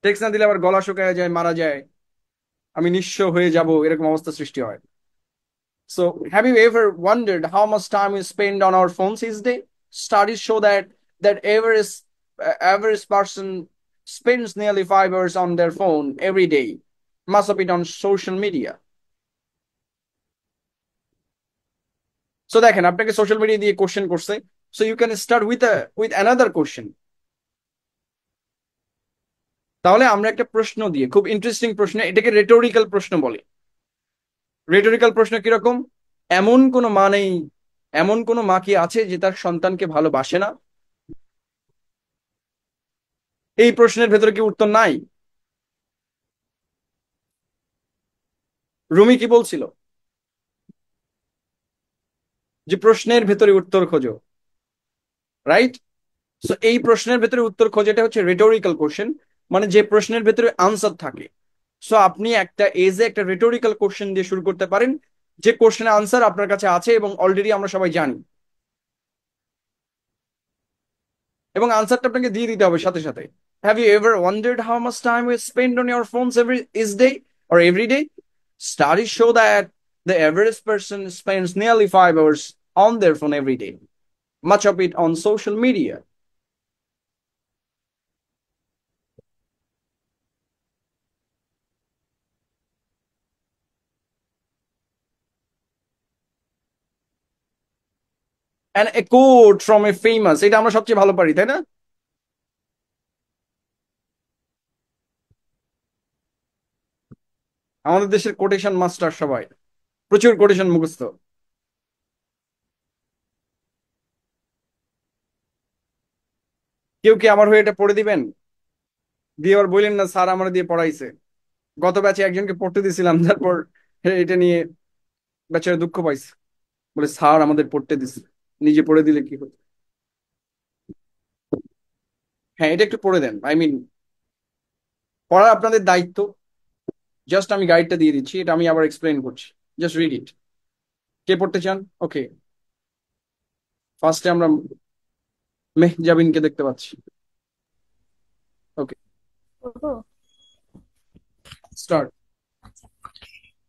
টেক্সট না দিলে আবার গলা শুকায় যায়, মারা যায়, আমি নিঃস্ব হয়ে যাব, এরকম অবস্থা সৃষ্টি হয়। So, have you ever wondered how much time we spend on our phones each day? Studies show that average person spends nearly 5 hours on their phone every day, much of it on social media. So দেখেন, আপনাকে social media দিয়ে question করছে, so you can start with another question. তাহলে আমরা একটা প্রশ্ন দিয়ে, খুব ইন্টারেস্টিং প্রশ্ন, এটাকে রেটোরিক্যাল প্রশ্ন বলে। রেটোরিক্যাল প্রশ্ন কিরকম? এমন কোনো মা নেই, এমন কোনো মা কি আছে যে তার সন্তানকে ভালোবাসে না? এই প্রশ্নের ভেতরে কি উত্তর নাই? রুমি কি বলছিল? যে প্রশ্নের ভেতরে উত্তর খোঁজো, রাইট? সো এই প্রশ্নের ভেতরে উত্তর খোঁজাটা হচ্ছে রেটোরিক্যাল কোশ্চেন, মানে যে প্রশ্নের ভেতরে আনসার থাকে। সো আপনি একটা এজে একটা রেটোরিক্যাল কোশ্চেন দিয়ে শুরু করতে পারেন, যে কোশ্চেনের আনসার আপনার কাছে আছে এবং অলরেডি আমরা সবাই জানি, এবং আনসারটা আপনাকে দিয়ে দিতে হবে সাথে সাথে। Have you ever wondered how much time you spend on your phones every is day or every day? Studies show that the average person spends nearly 5 hours on their phone every day, much of it on social media. And a quote from a famous, এটা আমরা সবচেয়ে ভালো পারি, তাই না? আমাদের দেশের quotation master সবাই, প্রচুর কোটেশন মুখস্থ। কেউ কি আমার হয়ে এটা পড়ে দিবেন? দিয়ে আবার বললেন না স্যার আমার দিয়ে পড়াইছে, গত ব্যাচে একজনকে পড়তে দিছিলাম, তারপর এটা নিয়ে বেচারা দুঃখ পাইছে, বলে স্যার আমাদের পড়তে দিছে, নিজে পড়ে দিলে কি হতো। হ্যাঁ, এটা একটু পড়ে দেন, আই মিন পড়া আপনাদের দায়িত্ব। জাস্ট আমি গাইডটা দিয়ে দিচ্ছি, এটা আমি আবার এক্সপ্লেন করছি, জাস্ট রিড ইট। কে পড়তে চান? ওকে, ফার্স্টে আমরা মেহজাবিনকে দেখতে পাচ্ছি। ওকে, start.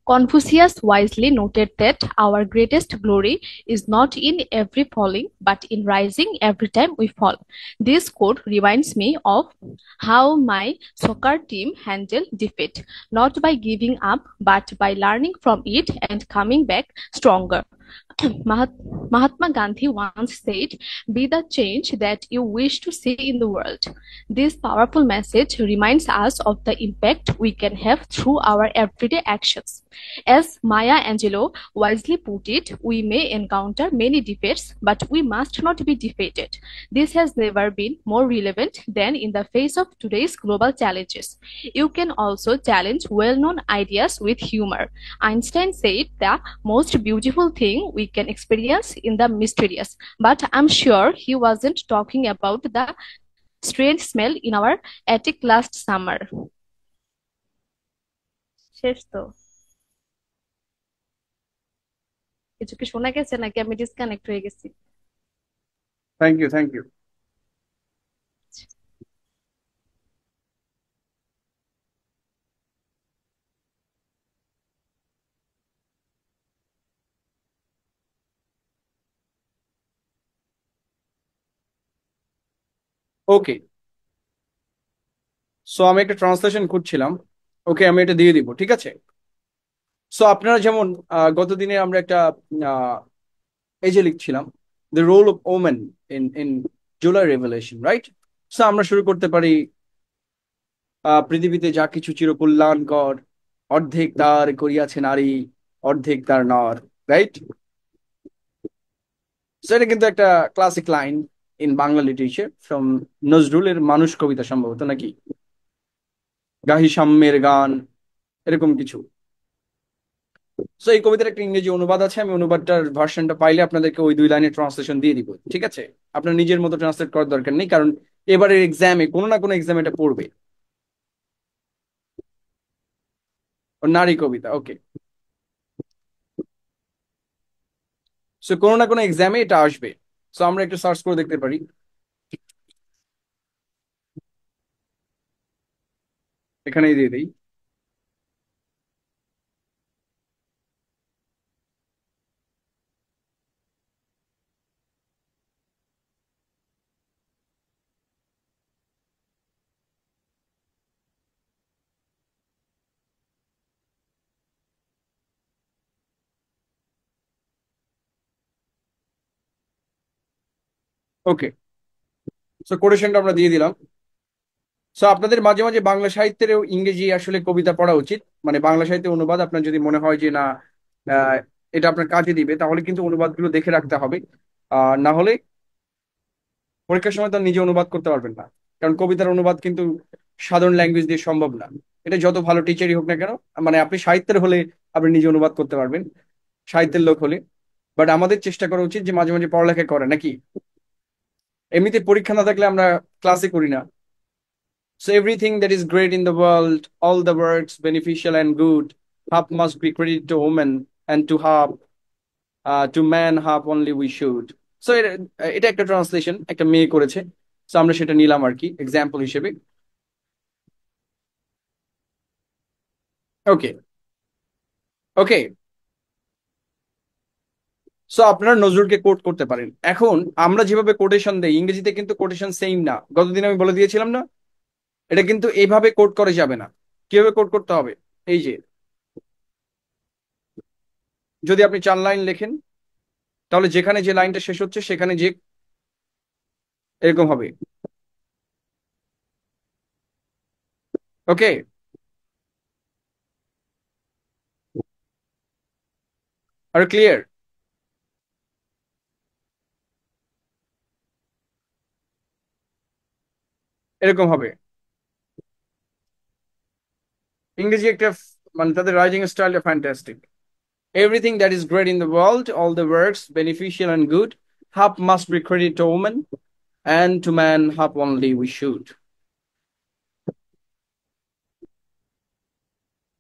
Confucius wisely noted that our greatest glory is not in every falling, but in rising every time we fall. This quote reminds me of how my soccer team handled defeat, not by giving up, but by learning from it and coming back stronger. Mahat- Mahatma Gandhi once said, "Be the change that you wish to see in the world." This powerful message reminds us of the impact we can have through our everyday actions. As Maya Angelou wisely put it, we may encounter many defeats, but we must not be defeated. This has never been more relevant than in the face of today's global challenges. You can also challenge well known ideas with humor. Einstein said the most beautiful thing we can experience in the mysterious, but I'm sure he wasn't talking about the strange smell in our attic last summer. শেষ তো? কিছু কি শোনা গেছে নাকি আমি disconnect হয়ে গেছি? Thank you, thank you. Okay, so আমি একটা ট্রান্সলেশন করছিলাম। ওকে, আমি এটা দিয়ে দিব, ঠিক আছে। সো আপনারা যেমন গতদিনে আমরা একটা এই যে লিখছিলাম, the role of women in July revolution, right? So আমরা শুরু করতে পারি, পৃথিবীতে যা কিছু চিরকল্যাণকর, অর্ধেক তার করিয়াছে নারী, অর্ধেক তার নর, রাইট? সো এটা কিন্তু একটা classic line in Bangla literature from নজরুলের মানুষ কবিতা সম্ভবত, নাকি গাহি সাম্যের গান, এরকম কিছু। সো এই কবিতার একটা ইংরেজি অনুবাদ আছে, আমি অনুবাদটার ভার্সনটা পাইলে আপনাদেরকে ওই দুই লাইনের ট্রান্সলেশন দিয়ে দিব, ঠিক আছে? আপনার নিজের মতো ট্রান্সলেট করার দরকার নেই, কারণ এবারের এক্সামে কোনো না কোনো এক্সামে এটা পড়বে। ও নারী কবিতা, ওকে। সো কোনো না কোনো এক্সামে এটা আসবে। সো আমরা একটু সার্চ করে দেখতে পারি, এখানেই দিয়ে দিই। ওকে, সো কোটেশনটা আমরা দিয়ে দিলাম। সো আপনাদের মাঝে মাঝে বাংলা সাহিত্যেরও ইংরেজি আসলে কবিতা পড়া উচিত, মানে বাংলা সাহিত্যের অনুবাদ আপনার যদি মনে হয় যে না আহ, এটা আপনার কাজে দিবে, তাহলে কিন্তু অনুবাদগুলো দেখে রাখতে হবে। না হলে পরীক্ষার সময় তো আর নিজে অনুবাদ করতে পারবেন না, কারণ কবিতার অনুবাদ কিন্তু সাধারণ ল্যাঙ্গুয়েজ দিয়ে সম্ভব না। এটা যত ভালো টিচারই হোক না কেন, মানে আপনি সাহিত্যের হলে আপনি নিজে অনুবাদ করতে পারবেন, সাহিত্যের লোক হলে। বাট আমাদের চেষ্টা করা উচিত যে মাঝে মাঝে পড়ালেখা করে নাকি। এমনিতে পরীক্ষা না থাকলে আমরা ক্লাসে করি না। So everything that is great in the world, all the works beneficial and good, half must be credited to woman, and to half to man half only we should. So এটা একটা ট্রান্সলেশন একটা মেয়ে করেছে। So আমরা সেটা নিলাম আর কি example হিসেবে। ওকে, ওকে। সো আপনারা নজরুলকে কোট করতে পারেন। এখন আমরা যেভাবে কোটেশন দেই ইংরেজিতে কিন্তু কোটেশন সেম না, গতদিন আমি বলে দিয়েছিলাম না? এটা কিন্তু এইভাবে কোট করে যাবে না। কিভাবে কোট করতে হবে? এই যে, যদি আপনি 4 লাইন লেখেন, তাহলে যেখানে যে লাইনটা শেষ হচ্ছে সেখানে যে এরকম হবে। ওকে, আর ক্লিয়ার? এরকম হবে। ইংরেজি একটা মানে তাদের রাইটিং স্টাইলটা fantastic. Everything that is great in the world, all the works beneficial and good, half must be credited to woman, and to man half only we should.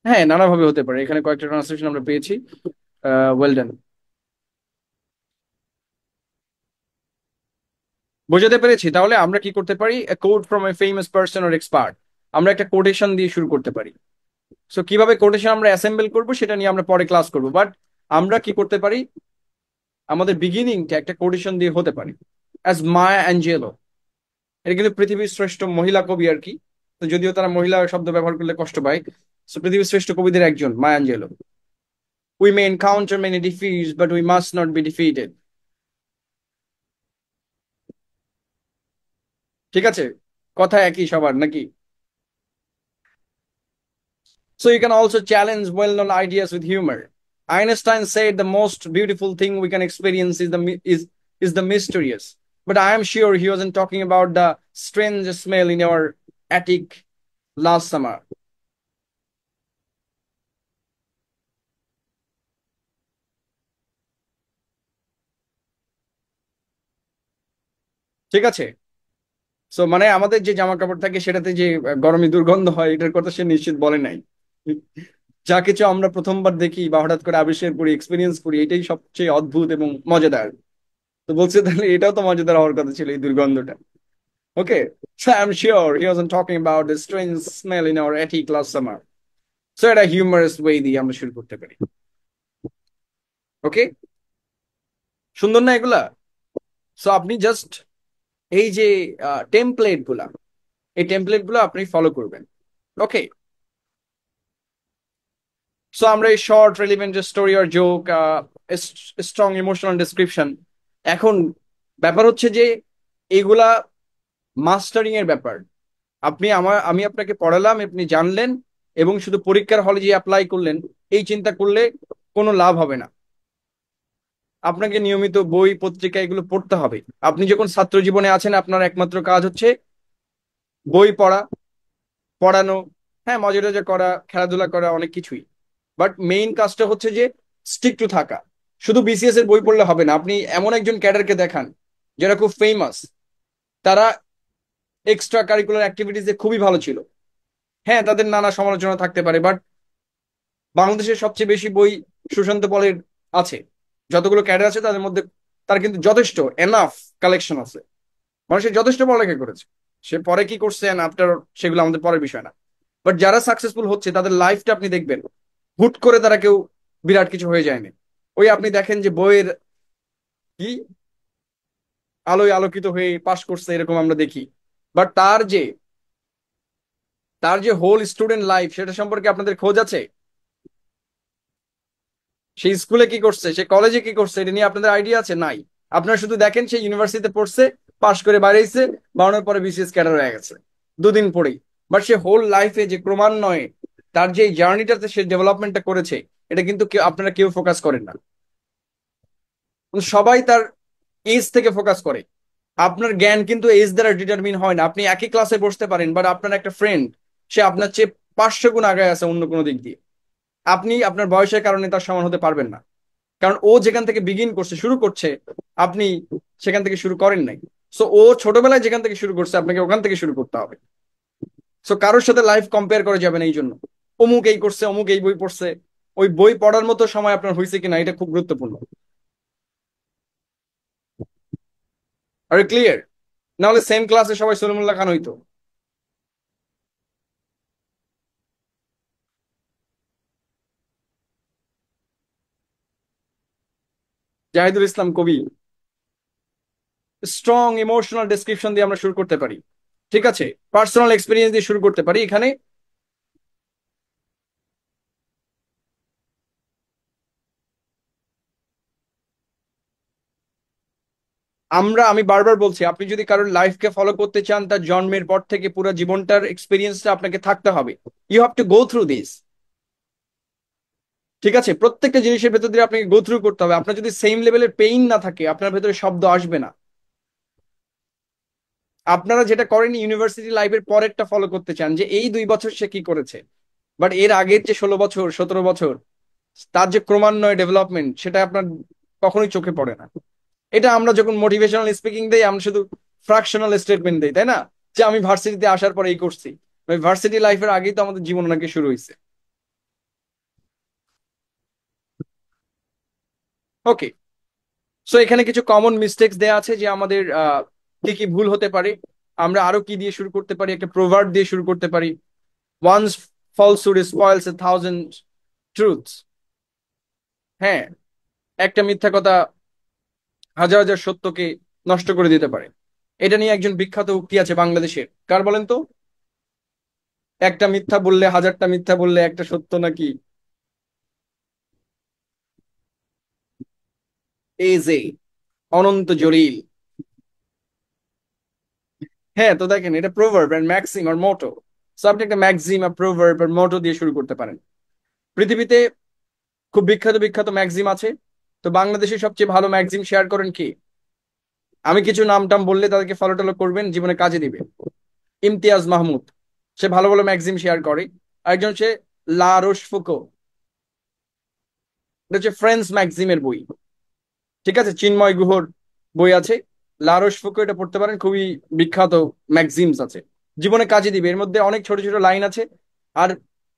হ্যাঁ, নানাভাবে হতে পারে, এখানে কয়েকটা ট্রান্সলেশন আমরা পেয়েছি। Well done. বোঝাতে পেরেছি? তাহলে আমরা কি করতে পারি, a quote from a famous person or expert, আমরা একটা কোটেশন দিয়ে শুরু করতে পারি। সো কিভাবে কোটেশন আমরা অ্যাসেম্বল করব সেটা নিয়ে আমরা পরে ক্লাস করব, বাট আমরা কি করতে পারি, আমাদের বিগিনিংটা একটা কোটেশন দিয়ে হতে পারে। অ্যাজ মায়া অ্যাঞ্জেলো, এটা কিন্তু পৃথিবীর শ্রেষ্ঠ মহিলা কবি আর কি, তো যদিও তারা মহিলা শব্দ ব্যবহার করলে কষ্ট পায়। সো পৃথিবীর শ্রেষ্ঠ কবিদের একজন Maya Angelou. We may encounter many defeats but we must not be defeated. ঠিক আছে, কথা একই সবার নাকি? So you can also challenge well-known ideas with humor. Einstein said the most beautiful thing we can experience is the mysterious. But I am sure he wasn't talking about the strange smell in our attic last summer. ঠিক আছে। So মানে আমাদের যে জামা কাপড় থাকে সেটাতে যে গরমে দুর্গন্ধ হয়, এটার কথা সে নিশ্চিত বলে নাই। যা কিছু আমরা প্রথমবার দেখি বা হঠাৎ করে আবিষ্কার করি, এক্সপিরিয়েন্স করি, এটাই সবচেয়ে অদ্ভুত এবং মজাদার। তো বলছে তাহলে এটাও তো মজাদার হওয়ার কথা ছিল, এই দুর্গন্ধটা। ওকে, so I'm sure he wasn't talking about the strange smell in our attic last summer. So এটা হিউমারাস ওয়ে দিয়ে আমরা শুরু করতে পারি। ওকে, সুন্দর না এগুলা? সো আপনি জাস্ট এই যে টেমপ্লেট গুলা, এই টেমপ্লেট গুলো আপনি ফলো করবেন। ওকে, সো আমরা এই শর্ট রেলিভেন্ট স্টোরি আর জোক, স্ট্রং ইমোশনাল ডেসক্রিপশন, এখন ব্যাপার হচ্ছে যে এগুলা মাস্টারিং এর ব্যাপার। আমি আপনাকে পড়ালাম, আপনি জানলেন, এবং শুধু পরীক্ষার হলে যে অ্যাপ্লাই করলেন এই চিন্তা করলে কোনো লাভ হবে না। আপনাকে নিয়মিত বই পত্রিকা এগুলো পড়তে হবে। আপনি যখন ছাত্র জীবনে আছেন আপনার একমাত্র কাজ হচ্ছে বই পড়া, পড়ানো, হ্যাঁ মজা টজা করা, খেলাধুলা করা, অনেক কিছুই। বাট মেইন কাজটা হচ্ছে যে স্টিক টু থাকা। শুধু বিসিএস এর বই পড়লে হবে না, আপনি এমন একজন ক্যাডারকে দেখান যারা খুব ফেমাস, তারা এক্সট্রা কারিকুলার অ্যাক্টিভিটিসে খুবই ভালো ছিল। হ্যাঁ, তাদের নানা সমালোচনা থাকতে পারে, বাট বাংলাদেশের সবচেয়ে বেশি বই সুশান্ত পলের আছে। যতগুলো ক্যাডার আছে তাদের মধ্যে তার কিন্তু যথেষ্ট এনাফ কালেকশন আছে। মানুষের যথেষ্ট পড়ালেখা করেছে, সে পরে কি করছে আফটার সেগুলো আমাদের পরের বিষয় না। বাট যারা সাকসেসফুল হচ্ছে তাদের লাইফটা আপনি দেখবেন, হুট করে তারা কেউ বিরাট কিছু হয়ে যায়নি। ওই আপনি দেখেন যে বইয়ের কি আলোয় আলোকিত হয়ে পাশ করছে এরকম আমরা দেখি, বাট তার যে হোল স্টুডেন্ট লাইফ সেটা সম্পর্কে আপনাদের খোঁজ আছে? সে স্কুলে কি করছে, সে কলেজে কি করছে, এটা নিয়ে আপনাদের আইডিয়া আছে? নাই। আপনারা শুধু দেখেন সে ইউনিভার্সিটিতে পড়ছে, পাশ করে বাইরেছে, বাড়ানোর পরে বিসিএস ক্যাডার হয়ে গেছে দুদিন পরেই। বাট সে হোল লাইফে যে ক্রমান্বয়ে তার যে জার্নিটাতে সে ডেভেলপমেন্টটা করেছে, এটা কিন্তু আপনারা কেউ ফোকাস করেন না। সবাই তার এজ থেকে ফোকাস করে। আপনার জ্ঞান কিন্তু এজ দ্বারা ডিটারমিন হয় না। আপনি একই ক্লাসে বসতে পারেন, বাট আপনার একটা ফ্রেন্ড সে আপনার চেয়ে 500 গুণ আগে আছে অন্য কোনো দিক দিয়ে, আপনি আপনার বয়সের কারণে তার সমান হতে পারবেন না। কারণ ও যেখান থেকে বিগিন করছে, শুরু করছে, আপনি সেখান থেকে শুরু করেন নাই। সো ও ছোটবেলায় যেখান থেকে শুরু করছে আপনাকে ওখান থেকে শুরু করতে হবে। সো কারোর সাথে লাইফ কম্পেয়ার করা যাবে না। এই জন্য অমুক এই করছে, অমুক এই বই পড়ছে, ওই বই পড়ার মতো সময় আপনার হয়েছে কিনা এটা খুব গুরুত্বপূর্ণ। আর ক্লিয়ার? নাহলে সেম ক্লাসে সবাই সলিমুল্লাহ খান হইতো। জাহিদুল ইসলাম কবি, স্ট্রং ইমোশনাল ডেসক্রিপশন দিয়ে আমরা শুরু করতে পারি। ঠিক আছে, পার্সোনাল এক্সপিরিয়েন্স দিয়ে শুরু করতে পারি এখানে। আমি বারবার বলছি, আপনি যদি কারোর লাইফকে ফলো করতে চান তার জন্মের পর থেকে পুরো জীবনটার এক্সপিরিয়েন্সটা আপনাকে থাকতে হবে। You have to go through this. ঠিক আছে, প্রত্যেকটা জিনিসের ভেতর দিয়ে আপনাকে গো থ্রু করতে হবে। আপনার যদি সেম লেভেলের পেইন না থাকে আপনার ভেতরে শব্দ আসবে না। আপনারা যেটা করেন ইউনিভার্সিটি লাইফের পরেরটা ফলো করতে চান, যে এই 2 বছর সে কি করেছে, বাট এর আগের যে 16 বছর 17 বছর তার যে ক্রমান্বয়ে ডেভেলপমেন্ট সেটা আপনার কখনোই চোখে পড়ে না। এটা আমরা যখন মোটিভেশনাল স্পিকিং দেই আমরা শুধু ফ্র্যাকশনাল স্টেটমেন্ট দেই, তাই না? যে আমি ভার্সিটিতে আসার পরে এই করছি। ভার্সিটি লাইফের আগেই তো আমাদের জীবন নাকি শুরু হয়েছে। ওকে, সো এখানে কিছু কমন মিস্টেক্স দেয়া আছে যে আমাদের কি কি ভুল হতে পারে। আমরা আরো কি দিয়ে শুরু করতে পারি? একটা প্রোভার্ব দিয়ে শুরু করতে পারি। Once falsehood spoils a thousand truths. হ্যাঁ, একটা মিথ্যা কথা হাজার হাজার সত্যকে নষ্ট করে দিতে পারে। এটা নিয়ে একজন বিখ্যাত উক্তি আছে বাংলাদেশের, কার বলেন তো? একটা মিথ্যা বললে হাজারটা মিথ্যা বললে একটা সত্য নাকি? এই যে অনন্ত জলিল। হ্যাঁ, তো দেখেন এটা প্রোভার্ব এন্ড ম্যাক্সিম আর মোটো। সো আপনি একটা ম্যাক্সিম আর প্রোভার্ব আর মোটো দিয়ে শুরু করতে পারেন। পৃথিবীতে খুব বিখ্যাত বিখ্যাত ম্যাক্সিম আছে। তো বাংলাদেশের সবচেয়ে ভালো ম্যাক্সিম শেয়ার করেন কি? আমি কিছু নাম টাম বললে তাদেরকে ফলো টলো করবেন, জীবনে কাজে দিবে। ইমতিয়াজ মাহমুদ, সে ভালো ভালো ম্যাগাজিন শেয়ার করে। আরেকজন হচ্ছে লা রোশফুকো, এটা হচ্ছে ফ্রেন্ডস ম্যাগাজিনের বই। ঠিক আছে, চিন্ময় গুহর বই আছে। লা রোশফুকো, এটা পড়তে পারেন, খুবই বিখ্যাত ম্যাগাজিনস আছে, জীবনে কাজে দিবে। এর মধ্যে অনেক ছোট ছোট লাইন আছে। আর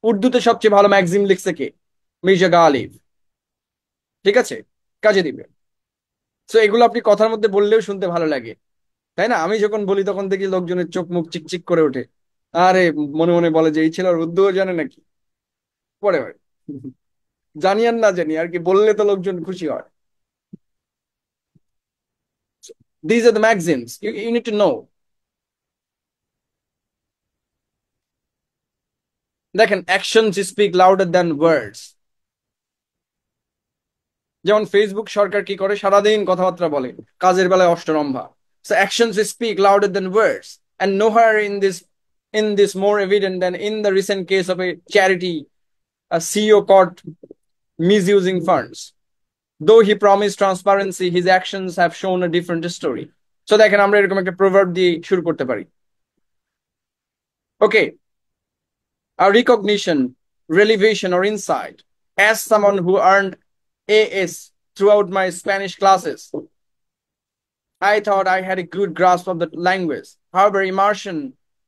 উর্দুতে সবচেয়ে ভালো ম্যাগাজিন লিখছে কে? মির্জা গালিব। ঠিক আছে, কাজে দিবে। তো এগুলো আপনি কথার মধ্যে বললেও শুনতে ভালো লাগে, তাই না? আমি যখন বলি তখন দেখি লোকজনের চোখ মুখ চিকচিক করে ওঠে। আরে, মনে মনে বলে যে এই ছেলে আর উর্দুও জানে নাকি। পরে ভাই, জানি আর না জানি আর কি, বললে তো লোকজন খুশি হয়। These are the maxims you need to know. দেখেন, অ্যাকশনস স্পিক লাউডার দ্যান ওয়ার্ডস। যেমন ফেসবুক সরকার কি করে, সারাদিন কথাবার্তা বলে, কাজের বেলায় অষ্টরম্ভা। So actions speak louder than words, and nowhere in this more evident than in the recent case of a charity, a CEO caught misusing funds. Though he promised transparency, his actions have shown a different story. So দেখেন, আমরা এরকম একটা প্রভাব দিয়ে শুরু করতে পারি। ওকে, a recognition, revelation, or insight. As someone who earned AS throughout my Spanish classes, I thought I had a good grasp of the language. However, immersion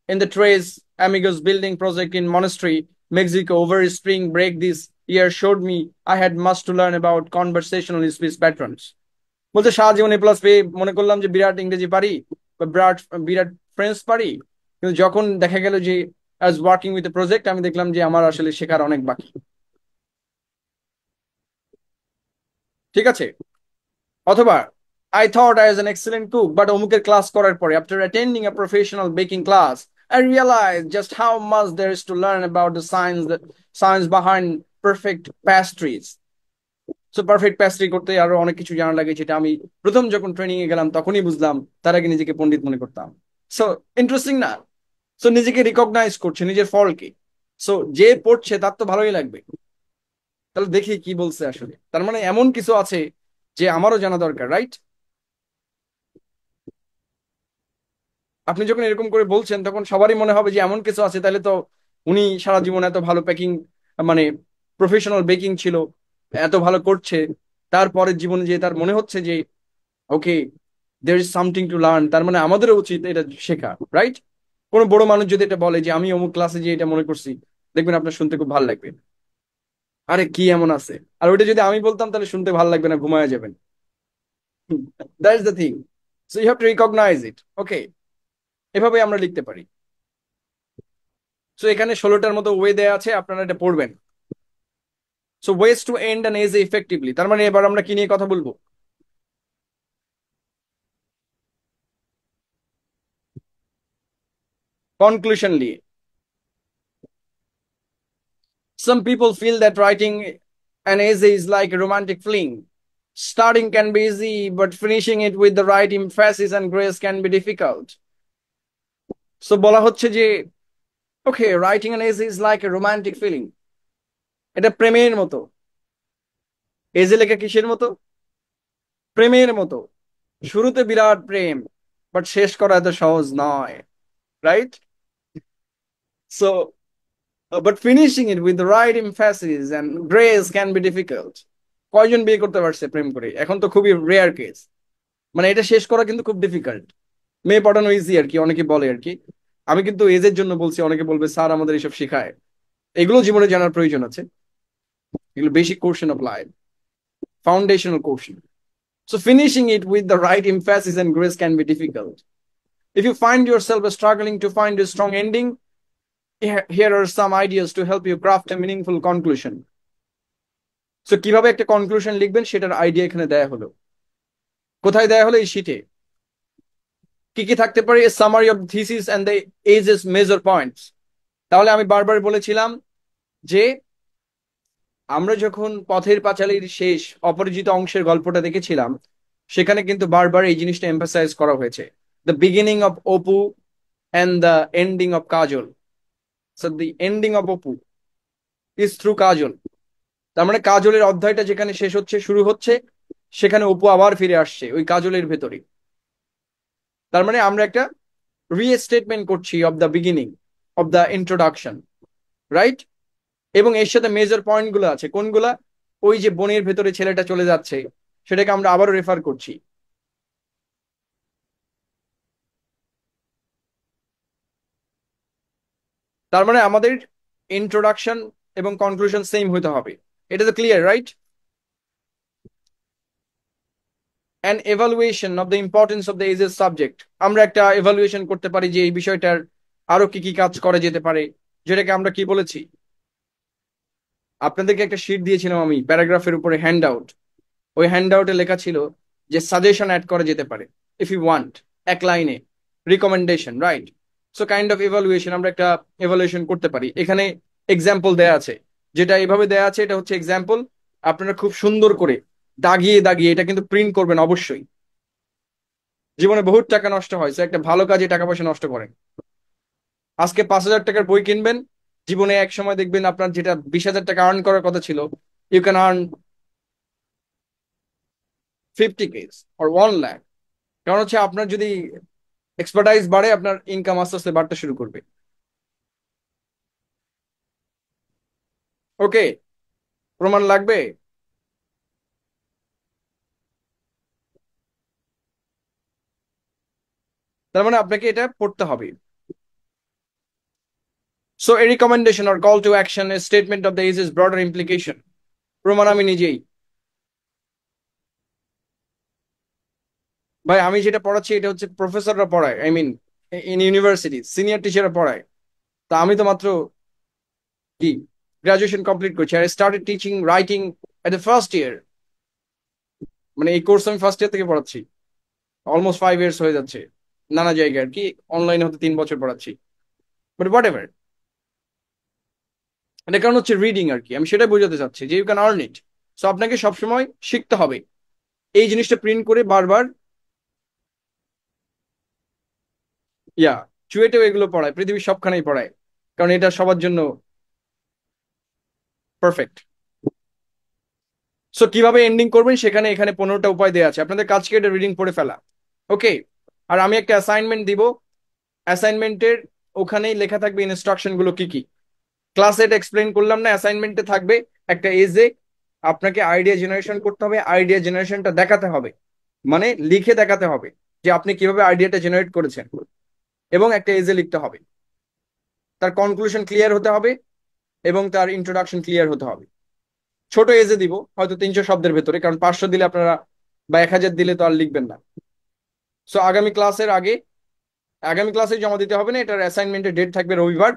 in the Tres Amigos building project in Monastery, Mexico, over spring break this year showed me I had much to learn about conversational speech patterns. বলতে সারা জীবন এ plus পেয়ে মনে করলাম যে বিরাট ইংরেজি পারি বা বিরাট বিরাট French পারি, কিন্তু যখন দেখা গেল যে অ্যাজ ওয়ার্কিং উইথ প্রজেক্ট আমি দেখলাম যে আমার আসলে শেখার অনেক বাকি। ঠিক আছে, অথবা I thought I was an excellent cook, but অমুকের ক্লাস করার পরে, after attending a professional baking class, I realized just how much there is to learn about the science behind perfect pastries. So perfect pastry করতে আরো অনেক কিছু জানা লাগে, যেটা আমি প্রথম যখন ট্রেনিং এ গেলাম তখনই বুঝলাম, তার আগে নিজেকে পণ্ডিত মনে করতাম। সো ইন্টারেস্টিং না? সো নিজেকে রিকগনাইজ করছে নিজের ফলকে। সো যে পড়ছে তার তো ভালোই লাগবে। তাহলে দেখি কি বলছে আসলে, তার মানে এমন কিছু আছে যে আমারও জানা দরকার, রাইট? আপনি যখন এরকম করে বলছেন তখন সবারই মনে হবে যে এমন কিছু আছে, তাহলে তো উনি সারা জীবন এত ভালো প্যাকিং, মানে প্রফেশনাল বেকিং ছিল, এত ভালো করছে, তারপরের জীবনে যে তার মনে হচ্ছে যে okay, there is something to learn, তার মানে আমাদেরও উচিত এটা শেখা, রাইট? কোনো বড় মানুষ যদি এটা বলে যে আমি অমুক ক্লাসে যে এটা মনে করছি, দেখবেন আপনার শুনতে খুব ভালো লাগবে। আরে কি এমন আছে? আর ওইটা যদি আমি বলতাম তাহলে শুনতে ভালো লাগবে না, ঘুমায় যাবেন। That is the thing. So you have to recognise it. Okay, এভাবে আমরা লিখতে পারি। সো এখানে 16টার মতো ওয়ে দেয়া আছে, আপনারা এটা পড়বেন। So ways to end an essay effectively, তার মানে এবার আমরা কি নিয়ে কথা বলবো? কনক্লুশন নিয়ে। Some people feel that writing an essay is like a romantic fling. Starting can be easy, but finishing it with the right emphasis and grace can be difficult. So বলা হচ্ছে যে okay, writing an essay is like a romantic feeling. এটা প্রেমের মতো। এজে লেখা কিসের মতো? প্রেমের মতো। শুরুতে বিরাট প্রেম, বাট শেষ করা এত সহজ নয়, right? So But finishing it with the right emphasis and grace can be difficult. কয়জন বিয়ে করতে পারছে প্রেম করে? এখন তো খুবই রেয়ার কেস। মানে এটা শেষ করা কিন্তু খুব ডিফিকাল্ট। মেয়ে পড়ানো ইজি আর কি, অনেকে বলে আর কি। আমি কিন্তু এজের জন্য বলছি, অনেকে বলবে স্যার আমাদের এসব শেখায়। এগুলো জীবনে জানার প্রয়োজন আছে। এগুলো basic কোর্শন of life, foundational কোর্শন। So finishing it with the right emphasis and grace can be difficult. If you find yourself struggling to find a strong ending, here are some ideas to help you craft a meaningful conclusion. So কিভাবে একটা conclusion লিখবেন সেটার idea এখানে দেয়া হলো। কোথায় দেয়া হলো? এই শীটে। কি কি থাকতে পারে? Summary of thesis and the essay's major points. তাহলে আমি বারবার বলেছিলাম যে আমরা যখন পথের পাঁচালীর শেষ অপরিচিত অংশের গল্পটা দেখেছিলাম, সেখানে কিন্তু বারবার এই জিনিসটা এমফাসাইজ করা হয়েছে, the beginning of Apu and the ending of Kajal. So the ending of Apu is through Kajal. তার মানে কাজলের অধ্যায়টা যেখানে শেষ হচ্ছে, শুরু হচ্ছে, সেখানে অপু আবার ফিরে আসছে ওই কাজলের ভেতরে। তার মানে আমরা একটা রিস্টেটমেন্ট করছি of the beginning of the introduction, right? এবং এর সাথে মেজর পয়েন্ট গুলো আছে কোনগুলা? ওই যে বনের ভেতরে ছেলেটা চলে যাচ্ছে, সেটাকে আমরা আবারও রেফার করছি। তার মানে আমাদের ইন্ট্রোডাকশন এবং কনক্লুশন সেম হতে হবে। এটা তো clear, right? An evaluation of the importance of the এজের সাবজেক্ট। আমরা একটা এভালুয়েশন করতে পারি যে এই বিষয়টার আরো কি কি কাজ করা যেতে পারে, যেটাকে আমরা কি বলেছি? আপনাদেরকে একটা শিট দিয়েছিলাম আমি প্যারাগ্রাফের উপরে, হ্যান্ড আউট। ওই হ্যান্ড আউটে লেখা ছিল যে সাজেশন অ্যাড করা যেতে পারে ইফ ইউ ওয়ান্ট, এক লাইনে recommendation, right? So kind of evaluation, আমরা একটা এভালুয়েশন করতে পারি। এখানে এক্সাম্পল দেয়া আছে, যেটা এভাবে দেয়া আছে এটা হচ্ছে এক্সাম্পল। আপনারা খুব সুন্দর করে দাগিয়ে দাগিয়ে এটা কিন্তু প্রিন্ট করবেন অবশ্যই। জীবনে বহুত টাকা নষ্ট হয়, সো একটা ভালো কাজে টাকা পয়সা নষ্ট করেন। আজকে 5,000 টাকার বই কিনবেন, জীবনে এক সময় দেখবেন আপনার যেটা 20,000 টাকা আর্ন করার কথা ছিল, ইউ ক্যান আর্ন 50 কেস or 1 লাখ। কারণ হচ্ছে আপনার যদি এক্সপার্টাইজ বাড়ে, আপনার ইনকাম আস্তে আস্তে বাড়তে শুরু করবে। ওকে, প্রমাণ লাগবে? তার মানে আপনাকে এটা পড়তে হবে। So a recommendation or call to action, a statement of the essay's broader implication. প্রমাণ আমি নিজেই। ভাই আমি যেটা পড়াচ্ছি এটা হচ্ছে প্রফেসররা পড়ায়, I mean in university senior টিচাররা পড়ায়। তা আমি তো মাত্র কি গ্রাজুয়েশন কমপ্লিট করছি। আর started teaching writing at the first year. মানে এই কোর্স আমি ফার্স্ট ইয়ার থেকে পড়াচ্ছি, অলমোস্ট 5 ইয়ার্স হয়ে যাচ্ছে। নানা জায়গায় আর কি, অনলাইনে হতে 3 বছর পড়াচ্ছি। বাট হোয়াট এভার, এটা কারণ হচ্ছে রিডিং আর কি। আমি সেটাই বোঝাতে চাচ্ছি যে you can earn it. So আপনাকে সবসময় শিখতে হবে এই জিনিসটা প্রিন্ট করে বারবার। ইয়া, চুয়েটেও এগুলো পড়ায়, পৃথিবীর সবখানেই পড়ায়, কারণ এটা সবার জন্য পারফেক্ট। সো কিভাবে এন্ডিং করবেন সেখানে এখানে 15টা উপায় দেওয়া আছে, আপনাদের কাজকে এটা রিডিং পড়ে ফেলা। ওকে, আর আমি একটা অ্যাসাইনমেন্ট দিব। অ্যাসাইনমেন্টের ওখানেই লেখা থাকবে ইনস্ট্রাকশন গুলো কি কি। ক্লাসে এটা এক্সপ্লেন করলাম না, অ্যাসাইনমেন্টে থাকবে একটা এজে আপনাকে আইডিয়া জেনারেশন করতে হবে, আইডিয়া জেনারেশনটা দেখাতে হবে, মানে লিখে দেখাতে হবে যে আপনি কিভাবে আইডিয়াটা জেনারেট করেছেন, এবং একটা এজে লিখতে হবে। তার কনক্লুশন ক্লিয়ার হতে হবে এবং তার ইন্ট্রোডাকশন ক্লিয়ার হতে হবে। ছোট এজে দিব, হয়তো 300 শব্দের ভেতরে, কারণ 500 দিলে আপনারা বা 1,000 দিলে তো আর লিখবেন না। সো আগামী ক্লাসের আগে, আগামী ক্লাসে জমা দিতে হবে না, এটার অ্যাসাইনমেন্টের ডেট থাকবে রবিবার।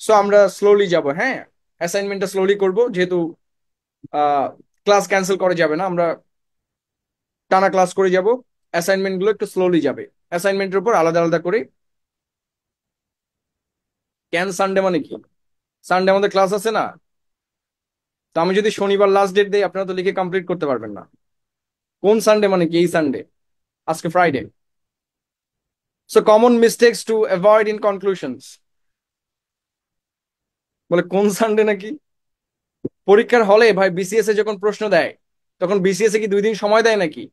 সো আমরা স্লোলি যাব, হ্যাঁ, অ্যাসাইনমেন্টটা স্লোলি করব, যেহেতু ক্লাস ক্যান্সেল করা যাবে না, আমরা টানা ক্লাস করে যাব। অ্যাসাইনমেন্ট গুলো একটু স্লোলি যাবে, অ্যাসাইনমেন্টের উপর আলাদা আলাদা করে। কেন সানডে মানে কি? সানডে আমাদের ক্লাস আছে না। তো আমি যদি শনিবার লাস্ট ডেট দেই, আপনারা তো লিখে কমপ্লিট করতে পারবেন না। কোন সানডে মানে কি? এই সানডে, আজকে Friday. So common mistakes to avoid in conclusions. বলে কোন সানডে নাকি? পরীক্ষার হলে ভাই বিসিএস এ যখন প্রশ্ন দেয়, তখন বিসিএস এ কি 2 দিন সময় দেয় নাকি?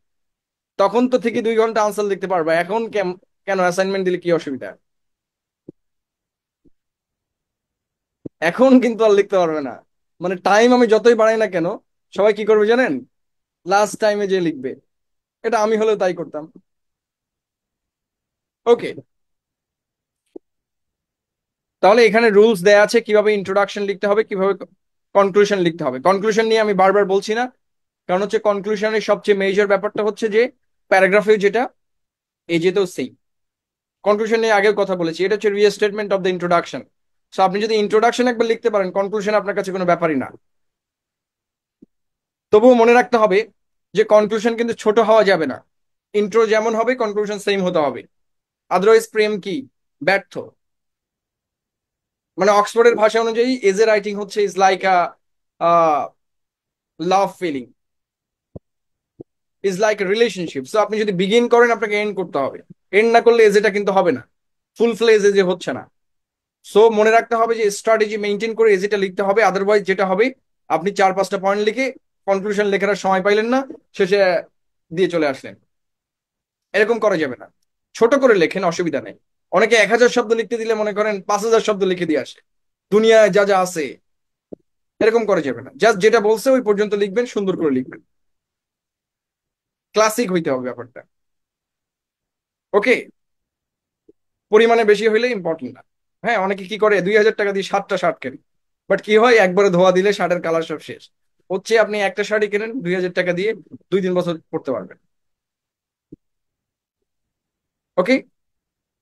তখন তো থেকে 2 ঘন্টা আনসার লিখতে পারবা। এখন কেন অ্যাসাইনমেন্ট দিলে কি অসুবিধা? এখন কিন্তু আর লিখতে পারবে না। মানে টাইম আমি যতই বাড়াই না কেন, সবাই কি করবে জানেন? লাস্ট টাইমে যে লিখবে। এটা আমি হলেও তাই করতাম। ওকে, তাহলে এখানে রুলস দেয়া আছে কিভাবে ইন্ট্রোডাকশন লিখতে হবে, কিভাবে কনক্লুশন লিখতে হবে। কনক্লুশন নিয়ে আমি বারবার বলছি না, কারণ হচ্ছে কনক্লুশনের সবচেয়ে মেজর ব্যাপারটা হচ্ছে যে প্যারাগ্রাফে যেটা, এই যেতেও সেম। কনক্লুশন নিয়ে আগেও কথা বলেছি, এটা হচ্ছে রিস্টেটমেন্ট অফ দ্য ইন্ট্রোডাকশন। সো আপনি যদি ইন্ট্রোডাকশন একবার লিখতে পারেন, কনক্লুশন আপনার কাছে কোনো ব্যাপারই না। তবুও মনে রাখতে হবে যে কনক্লুশন কিন্তু ছোট হওয়া যাবে না। ইন্ট্রো যেমন হবে কনক্লুশন সেম হতে হবে, আদারওয়াইজ প্রেম কি ব্যর্থ। মানে অক্সফোর্ডের ভাষা অনুযায়ী এজে রাইটিং হচ্ছে is like a love feeling, is like relationship. So আপনি যদি বিগিন করেন আপনাকে এন্ড করতে হবে, এন্ড না করলে এজেটা কিন্তু হবে না, ফুল ফ্লেজ এজে হচ্ছে না। সো মনে রাখতে হবে যে স্ট্র্যাটেজি মেনটেন করে এজেটা লিখতে হবে, আদারওয়াইজ যেটা হবে আপনি 4-5টা পয়েন্ট লিখে কনক্লুশন লেখার আর সময় পাইলেন না, শেষে দিয়ে চলে আসলেন। এরকম করা যাবে না। ছোট করে লেখেন, অসুবিধা নেই। অনেকে 1000 শব্দ লিখতে দিলে মনে করেন 5000 শব্দ লিখে দিয়ে আসে, দুনিয়ায় যা যা আছে। এরকম করা যাবে না, জাস্ট যেটা বলছে ওই পর্যন্ত লিখবেন, সুন্দর করে লিখবেন। ক্লাসিক হইতে হবে ব্যাপারটা। ওকে, পরিমাণে বেশি হইলে ইম্পর্টেন্ট না। হ্যাঁ, অনেকে কি করে 2000 টাকা দিয়ে 7টা শার্ট কেনে, বাট কি হয় একবারে ধোয়া দিলে শার্টের কালার সব শেষ। হচ্ছে আপনি একটা শার্টই কেনেন 2000 টাকা দিয়ে, 2-3 বছর পড়তে পারবেন। ওকে,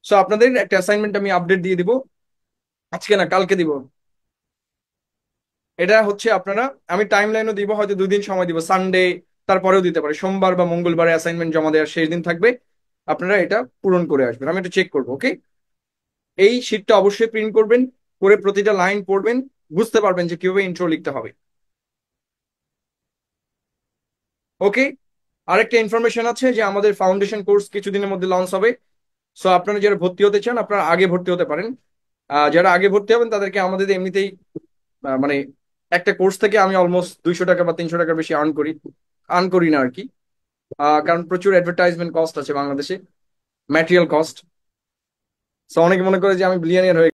সো আপনাদের একটা অ্যাসাইনমেন্ট আমি আপডেট দিয়ে দিব, আজকে না কালকে দিব। এটা হচ্ছে আপনারা, আমি টাইম লাইনও দিব, হয়তো 2 দিন সময় দিব, সানডে তারপরেও দিতে পারে, সোমবার বা মঙ্গলবারে অ্যাসাইনমেন্ট জমা দেওয়ার শেষ দিন থাকবে। আপনারা এটা পূরণ করে আসবেন, আমি একটু চেক করবো। ওকে, এই শীটটা অবশ্যই প্রিন্ট করবেন, করে প্রতিটা লাইন পড়বেন, বুঝতে পারবেন যে কিভাবে ইন্ট্রো লিখতে হবে। ওকে, আরেকটা ইনফরমেশন আছে যে আমাদের ফাউন্ডেশন কোর্স কিছুদিনের মধ্যে লঞ্চ হবে। সো আপনারা যারা ভর্তি হতে চান আপনারা আগে ভর্তি হতে পারেন। যারা আগে ভর্তি হবেন তাদেরকে আমাদের এমনিতেই মানে একটা কোর্স থেকে আমি অলমোস্ট 200 টাকা বা 300 টাকার বেশি আর্ন করি না আর কি। কারণ প্রচুর অ্যাডভার্টাইজমেন্ট কস্ট আছে বাংলাদেশে, ম্যাটেরিয়াল কস্ট। সো অনেকে মনে করে যে আমি বিলিয়নিয়ার হয়ে